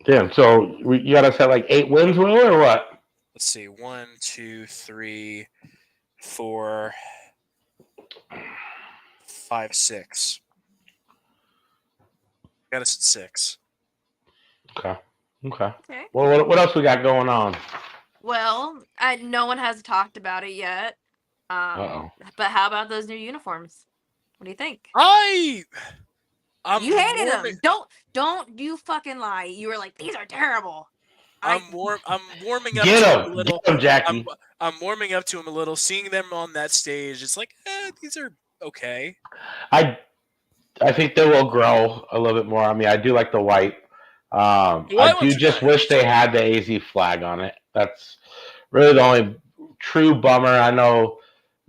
Damn. So you got us at like 8 wins, Will, or what? Let's see. 1, 2, 3, 4, 5, 6. Got us at 6. Okay. Okay. Well, what else we got going on? Well, no one has talked about it yet. Uh-oh. But how about those new uniforms? What do you think? I'm You hated warming, them. Don't you fucking lie. You were like, these are terrible. I'm warming up Get to him a him, little. Jackie. I'm warming up to him a little. Seeing them on that stage, it's like these are okay. I think they will grow a little bit more. I mean, I do like the white. I do just wish they had the AZ flag on it. That's really the only true bummer. I know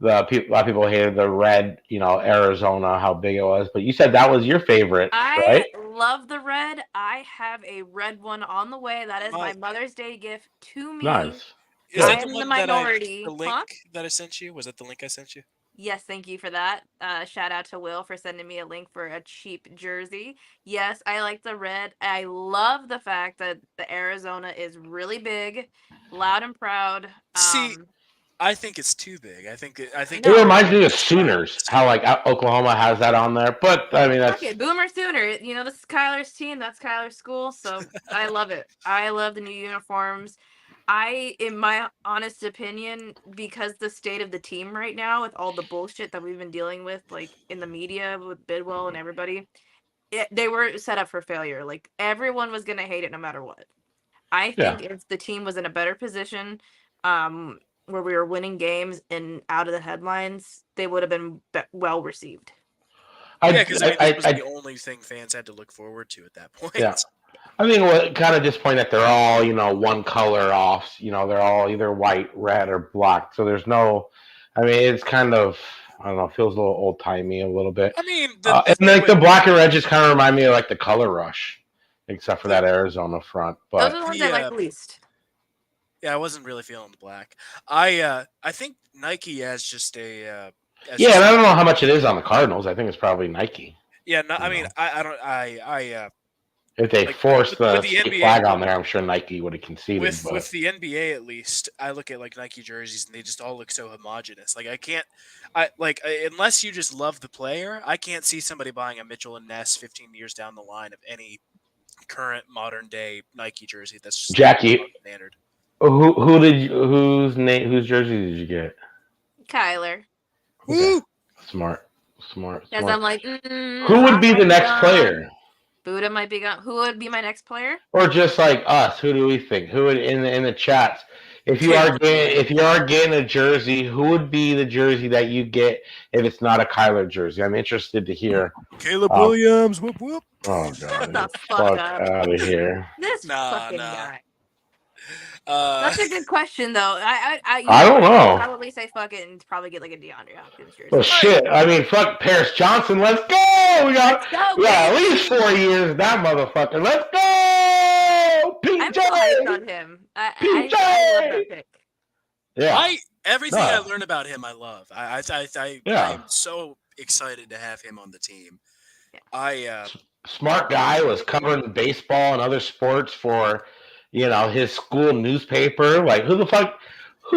a lot of people hated the red, Arizona, how big it was. But you said that was your favorite, right? I love the red. I have a red one on the way. That is my Mother's Day gift to me. Nice. Is that I'm the the one minority. the link that I sent you? Was that the link I sent you? Yes, thank you for that. Shout out to Will for sending me a link for a cheap jersey. Yes, I like the red. I love the fact that the Arizona is really big, loud and proud. See, I think it's too big. I think No. It reminds me of Sooners, how like Oklahoma has that on there. But I mean, that's okay, Boomer Sooner. This is Kyler's team. That's Kyler's school. So I love it. I love the new uniforms. In my honest opinion, because the state of the team right now, with all the bullshit that we've been dealing with, like in the media with Bidwell and everybody, they were set up for failure. Like everyone was gonna hate it no matter what. I think if the team was in a better position, where we were winning games and out of the headlines, they would have been well received. because this was the only thing fans had to look forward to at that point. Yeah. I mean, what kind of disappointing that they're all, one color off. They're all either white, red, or black. So there's no. I mean, it's kind of, I don't know, feels a little old timey a little bit. I mean, the black and red just kind of remind me of like the color rush, except for that Arizona front. But those are the ones I like the least. Yeah, I wasn't really feeling the black. I think Nike has just a. And I don't know how much it is on the Cardinals. I think it's probably Nike. Yeah, no, I mean, I don't. If they Like, forced the with the state NBA flag on there, I'm sure Nike would have conceded. with the NBA at least, I look at like Nike jerseys and they just all look so homogenous. Like unless you just love the player, I can't see somebody buying a Mitchell and Ness 15 years down the line of any current modern day Nike jersey. That's just Jackie, standard. whose jersey did you get? Kyler. Woo! Smart. Because I'm like, Who would be the next player? Buddha might be gone. Who would be my next player? Or just like us, who do we think? Who would in the chats? If you are getting a jersey, who would be the jersey that you get if it's not a Kyler jersey? I'm interested to hear. Caleb Williams, whoop whoop. Oh god, Shut the fuck up. out of here. This fucking guy. That's a good question, though. I don't know. I'd probably say fuck it and probably get like a DeAndre Hopkins jersey. Well, shit. I mean, fuck Paris Johnson. Let's go. We got at least 4 years. That motherfucker. Let's go. PJ. I'm so hyped on him. I love that pick. Yeah. Everything I learned about him, I love. I am so excited to have him on the team. Yeah. Smart guy, was covering baseball and other sports for, his school newspaper. Like, who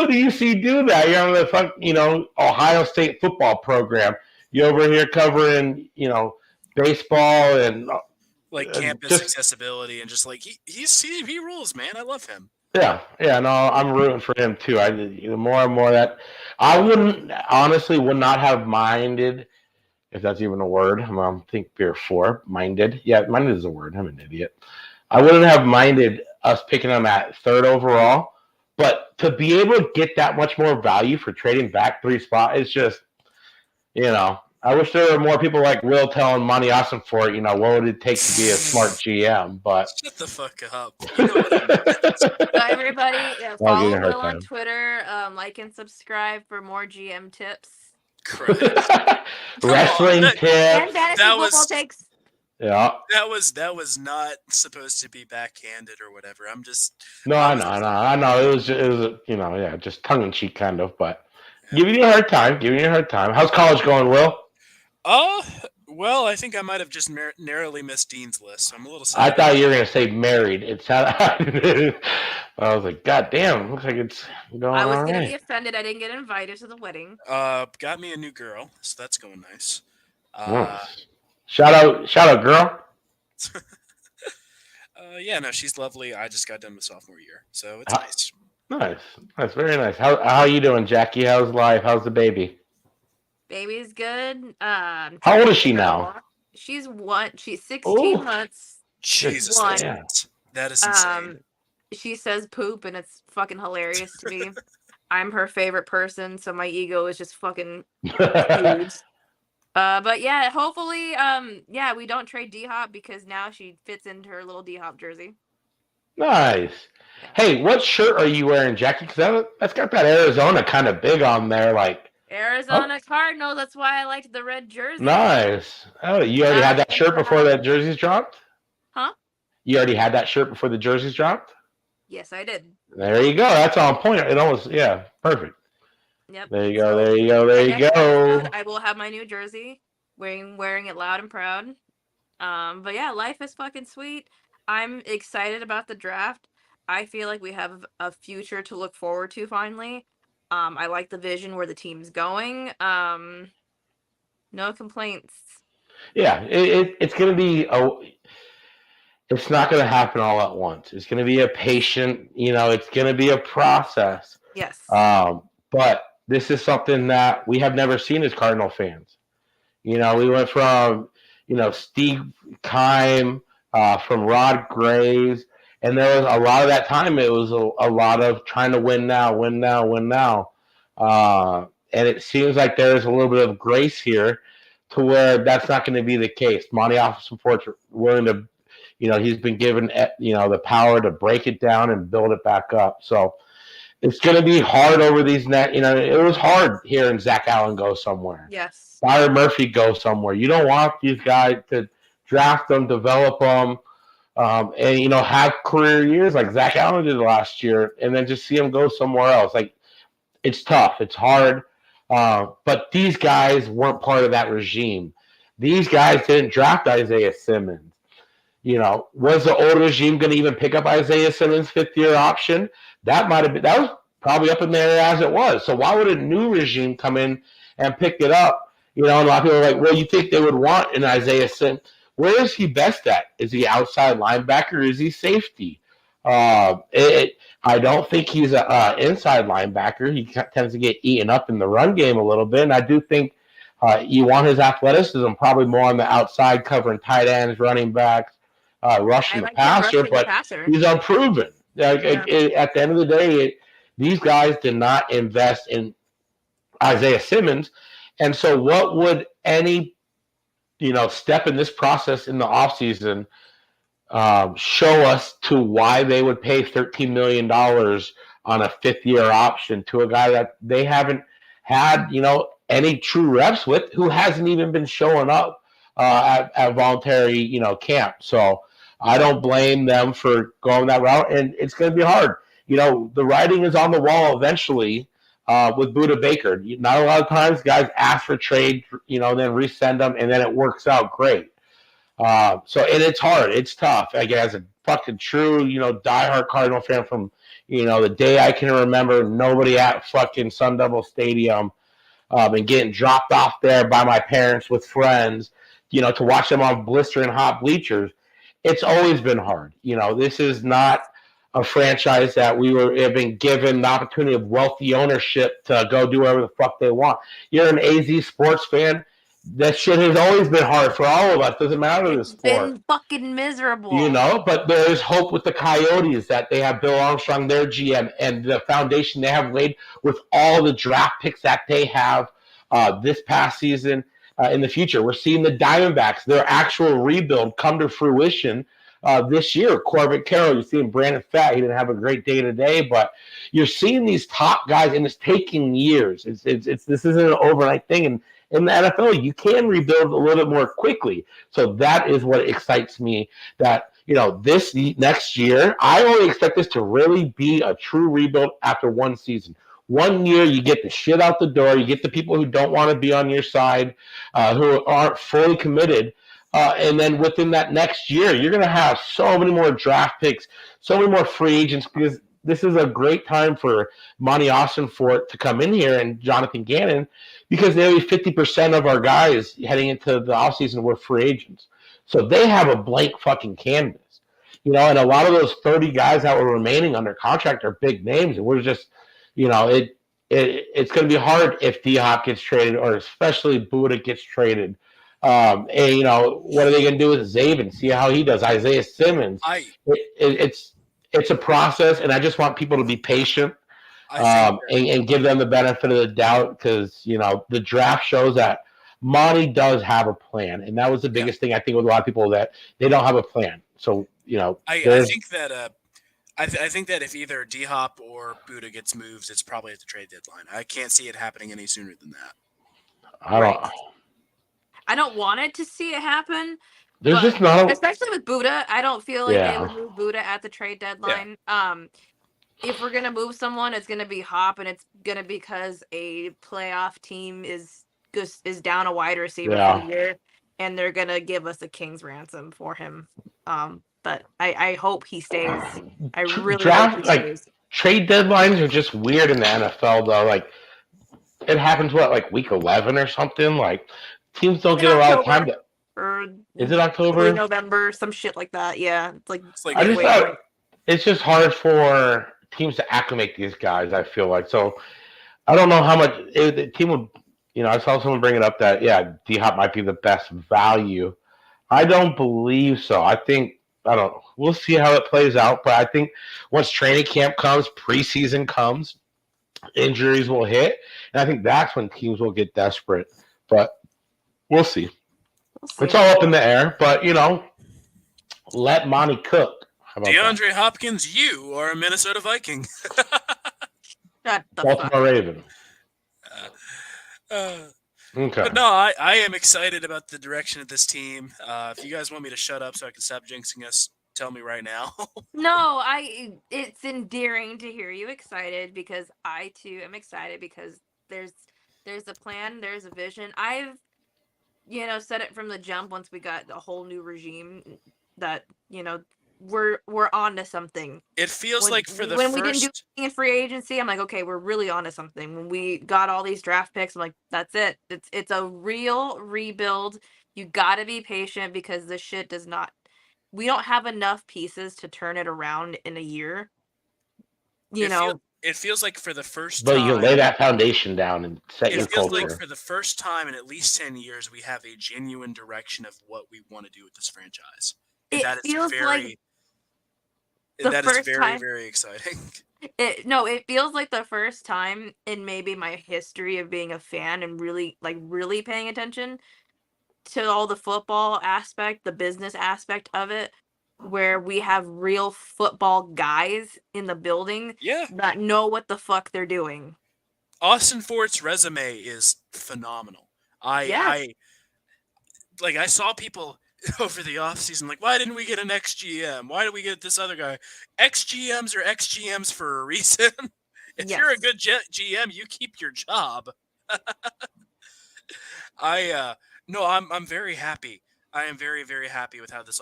do you see do that? You're on the Ohio State football program. You over here covering, baseball and like campus accessibility and just like he rules, man. I love him. Yeah, no, I'm rooting for him too. The more and more that I would not have minded, if that's even a word. I think you're minded. Yeah, minded is a word. I'm an idiot. I wouldn't have minded us picking him at 3rd overall, but to be able to get that much more value for trading back 3 spots, it's just, I wish there were more people like Will telling Monty Ossenfort, what would it take to be a smart GM, but... Shut the fuck up. You know what I mean? So everybody, follow Will on Twitter, like and subscribe for more GM tips. Wrestling tips. And fantasy football takes. Yeah. That was not supposed to be backhanded or whatever. I'm just... No, I know. It was just tongue-in-cheek kind of, but... Giving you a hard time. How's college going, Will? Well, I think I might have just narrowly missed Dean's list, so I'm a little sad. I thought you were going to say married. I was like, God damn, looks like it's going on. I was going to be offended I didn't get invited to the wedding. Got me a new girl, so that's going nice. Nice. Shout out, girl. Yeah, no, she's lovely. I just got done with sophomore year, so it's nice. Nice, very nice. How you doing, Jackie? How's life? How's the baby? Baby's good. How old is she now? She's 16 months. Jesus, that is insane. She says poop, and it's fucking hilarious to me. I'm her favorite person, so my ego is just fucking huge. But yeah, hopefully, we don't trade D-Hop because now she fits into her little D-Hop jersey. Nice. Hey, what shirt are you wearing, Jackie? Because that's got that Arizona kind of big on there, like. Arizona Cardinals. That's why I liked the red jersey. Nice. Oh, you already had that shirt before that jersey's dropped? Huh? You already had that shirt before the jersey's dropped? Yes, I did. There you go. That's on point. It almost, perfect. Yep. There you go. I will have my new jersey, wearing it loud and proud. But yeah, life is fucking sweet. I'm excited about the draft. I feel like we have a future to look forward to finally. I like the vision where the team's going. No complaints. Yeah, it's going to be it's not going to happen all at once. It's going to be a patient, it's going to be a process. Yes. But this is something that we have never seen as Cardinal fans. We went from, Steve Keim, from Rod Graves, and there was a lot of that time. It was a lot of trying to win now. And it seems like there's a little bit of grace here to where that's not going to be the case. Monty Ossenfort's willing to, he's been given, the power to break it down and build it back up. So it's going to be hard over these it was hard hearing Zach Allen go somewhere. Yes. Byron Murphy go somewhere. You don't want these guys to draft them, develop them, and have career years like Zach Allen did last year, and then just see him go somewhere else. Like, it's tough, it's hard, but these guys weren't part of that regime. These guys didn't draft Isaiah Simmons. Was the old regime going to even pick up Isaiah Simmons' fifth-year option? That was probably up in there as it was. So why would a new regime come in and pick it up? And a lot of people are like, well, you think they would want an Isaiah Simmons? Where is he best at? Is he outside linebacker? Or is he safety? I don't think he's an inside linebacker. He tends to get eaten up in the run game a little bit, and I do think you want his athleticism probably more on the outside, covering tight ends, running backs, rushing the passer, but he's unproven. At the end of the day, these guys did not invest in Isaiah Simmons, and so what would any step in this process in the offseason show us to why they would pay $13 million on a fifth-year option to a guy that they haven't had, any true reps with, who hasn't even been showing up at voluntary, camp. So I don't blame them for going that route, and it's going to be hard. The writing is on the wall eventually with Buda Baker. Not a lot of times guys ask for trade, then resend them, and then it works out great. And it's hard. It's tough. As a fucking true, diehard Cardinal fan from, the day I can remember, nobody at fucking Sun Devil Stadium, and getting dropped off there by my parents with friends, to watch them on blistering hot bleachers. It's always been hard. This is not a franchise that have been given the opportunity of wealthy ownership to go do whatever the fuck they want. You're an AZ sports fan. That shit has always been hard for all of us. Doesn't matter the sport. It's been fucking miserable. But there is hope with the Coyotes that they have Bill Armstrong, their GM, and the foundation they have laid with all the draft picks that they have this past season in the future. We're seeing the Diamondbacks, their actual rebuild, come to fruition this year. Corbett Carroll, you're seeing Brandon Pfaadt. He didn't have a great day today, but you're seeing these top guys, and it's taking years. This isn't an overnight thing, and in the NFL, you can rebuild a little bit more quickly. So that is what excites me, that, this next year, I only expect this to really be a true rebuild after one season. 1 year, you get the shit out the door. You get the people who don't want to be on your side, who aren't fully committed. And then within that next year, you're going to have so many more draft picks, so many more free agents, because this is a great time for Monty Austin-Fort to come in here and Jonathan Gannon, because nearly 50% of our guys heading into the offseason were free agents. So they have a blank fucking canvas. And a lot of those 30 guys that were remaining under contract are big names. And we're just, it's going to be hard if D-Hop gets traded, or especially Buda gets traded. And, what are they going to do with Zaven? See how he does. Isaiah Simmons. It's a process, and I just want people to be patient and give them the benefit of the doubt, because, the draft shows that Monty does have a plan, and that was the biggest thing I think with a lot of people, that they don't have a plan. So, I think that if either D-Hop or Buda gets moved, it's probably at the trade deadline. I can't see it happening any sooner than that. I don't want it to see it happen. There's just not, especially with Buda. I don't feel like they would move Buda at the trade deadline. Yeah. If we're gonna move someone, it's gonna be Hop, and it's gonna be because a playoff team is down a wide receiver for the year, and they're gonna give us a king's ransom for him. But I hope he stays. I really hope he stays. Trade deadlines are just weird in the NFL, though. Like, it happens week 11 or something. Like, teams don't get a lot of time to. Is it October? November, some shit like that. Yeah, it's just hard for teams to acclimate these guys, I feel like. So I don't know how much the team would. I saw someone bring it up that D-Hop might be the best value. I don't believe so. I think we'll see how it plays out. But I think once training camp comes, preseason comes, injuries will hit, and I think that's when teams will get desperate. But we'll see. It's all up in the air, but, let Monty cook. DeAndre Hopkins, you are a Minnesota Viking. Baltimore Raven. Okay. But no, I am excited about the direction of this team. If you guys want me to shut up so I can stop jinxing us, tell me right now. No, it's endearing to hear you excited, because I too am excited, because there's a plan, there's a vision. I've said it from the jump once we got a whole new regime. that we're on to something. It feels like for the When we didn't do first anything in free agency, I'm like, okay, we're really on to something. When we got all these draft picks, I'm like, that's it. It's a real rebuild. You got to be patient because this shit does not. We don't have enough pieces to turn it around in a year. it feels like for the first But you time. lay that foundation down and set It your feels like culture. for the first time in at least 10 years, we have a genuine direction of what we want to do with this franchise. And It feels like the that is first very, time. very exciting. It feels like the first time in maybe my history of being a fan and really paying attention to all the football aspect, the business aspect of it, where we have real football guys in the building Yeah. that know what the fuck they're doing. Austin Fort's resume is phenomenal. Yes. I saw people over the offseason like, why didn't we get an ex-GM? Why did we get this other guy? Ex-GMs are ex-GMs for a reason. If you're a Yes. good GM, you keep your job. I'm very happy. I am very, very happy with how this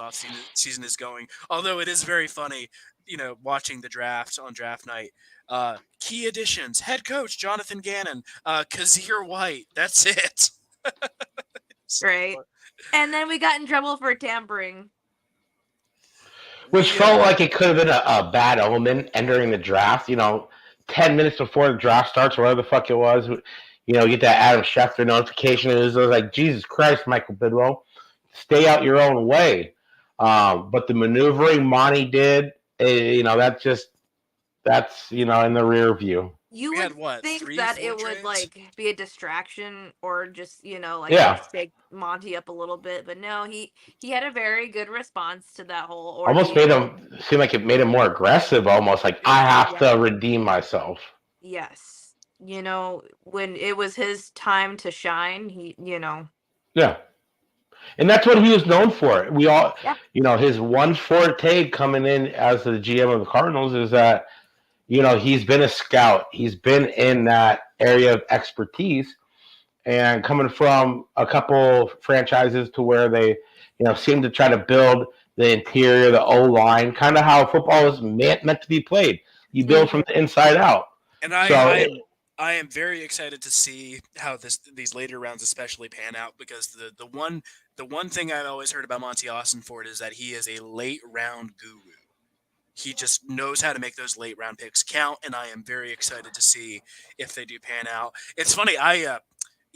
season is going. Although it is very funny, watching the draft on draft night. Key additions: head coach Jonathan Gannon, Kazir White. That's it. Right. And then we got in trouble for tampering. Which felt like it could have been a bad omen entering the draft. 10 minutes before the draft starts, or whatever the fuck it was. You get that Adam Schefter notification. It was like, Jesus Christ, Michael Bidwell, stay out your own way. But the maneuvering Monty did, that's in the rear view. You would think that it would be a distraction or just shake Monty up a little bit, but no, he had a very good response to that whole ordeal. Almost made him seem like it made him more aggressive. Almost like I have to redeem myself. Yes, when it was his time to shine, Yeah. And that's what he was known for. We all, his one forte coming in as the GM of the Cardinals is that, he's been a scout. He's been in that area of expertise, and coming from a couple franchises to where they, seem to try to build the interior, the O-line, kind of how football is meant to be played. You build from the inside out. And I am very excited to see how these later rounds especially pan out, because the one thing I've always heard about Monty Austinford is that he is a late round guru. He just knows how to make those late round picks count, and I am very excited to see if they do pan out. It's funny, I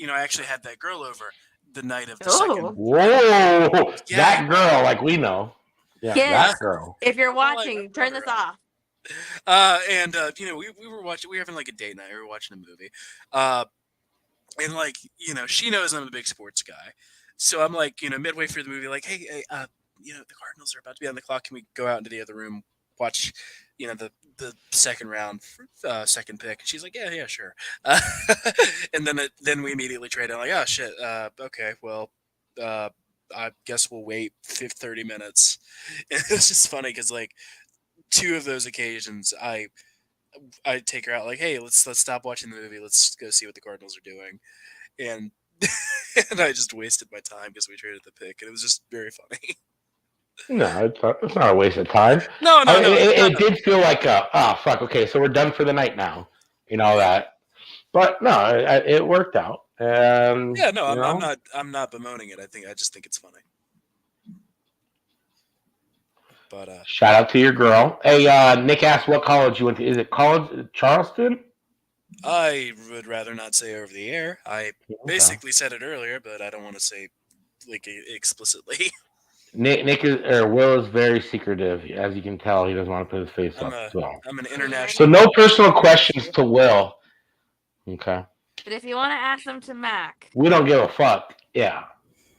actually had that girl over the night of the second. Whoa, that girl, like we know. Yeah, that girl. If you're watching, turn this off. We were watching. We were having like a date night. We were watching a movie, and she knows I'm a big sports guy, so I'm like, midway through the movie, like, hey, the Cardinals are about to be on the clock. Can we go out into the other room, watch, the second round, second pick? And she's like, yeah, sure. And then we immediately trade. I'm like, oh shit, okay, well, I guess we'll wait 30 minutes. And it's just funny because like, two of those occasions, I take her out like, hey, let's stop watching the movie. Let's go see what the Cardinals are doing, and and I just wasted my time because we traded the pick, and it was just very funny. No, it's not a waste of time. No. It did feel like fuck. Okay, so we're done for the night now. That, but no, it worked out. And yeah, no, I'm not bemoaning it. I just think it's funny. But shout out to your girl. Hey, Nick asked what college you went to. Is it college Charleston? I would rather not say over the air. I basically said it earlier, but I don't want to say like explicitly. Nick Will is very secretive, as you can tell. He doesn't want to put his face up. I'm an international. So no personal questions to Will. Okay. But if you want to ask them to Mac, we don't give a fuck. Yeah.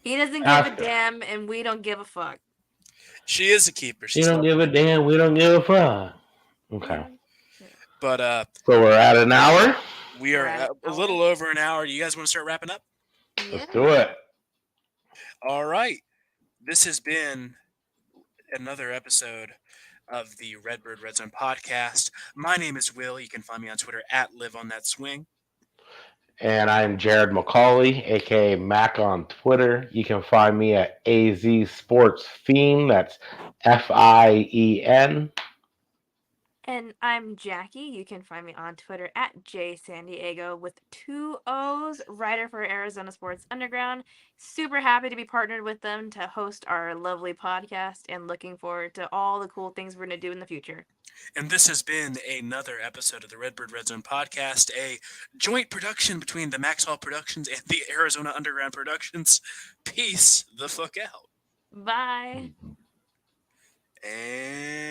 He doesn't give a damn, and we don't give a fuck. She is a keeper. You don't give a damn. We don't give a fuck. Okay. But so we're at an hour. We are a little over an hour. You guys want to start wrapping up? Let's do it. All right. This has been another episode of the Redbird Redzone podcast. My name is Will. You can find me on Twitter at LiveOnThatSwing. And I'm Jared McCauley, aka Mac on Twitter. You can find me at AZ Sports Fiend. That's FIEN. And I'm Jackie. You can find me on Twitter at JSanDiego with 2 O's, writer for Arizona Sports Underground. Super happy to be partnered with them to host our lovely podcast and looking forward to all the cool things we're going to do in the future. And this has been another episode of the Redbird Redzone podcast, a joint production between the Maxwell Productions and the Arizona Underground Productions. Peace the fuck out. Bye. And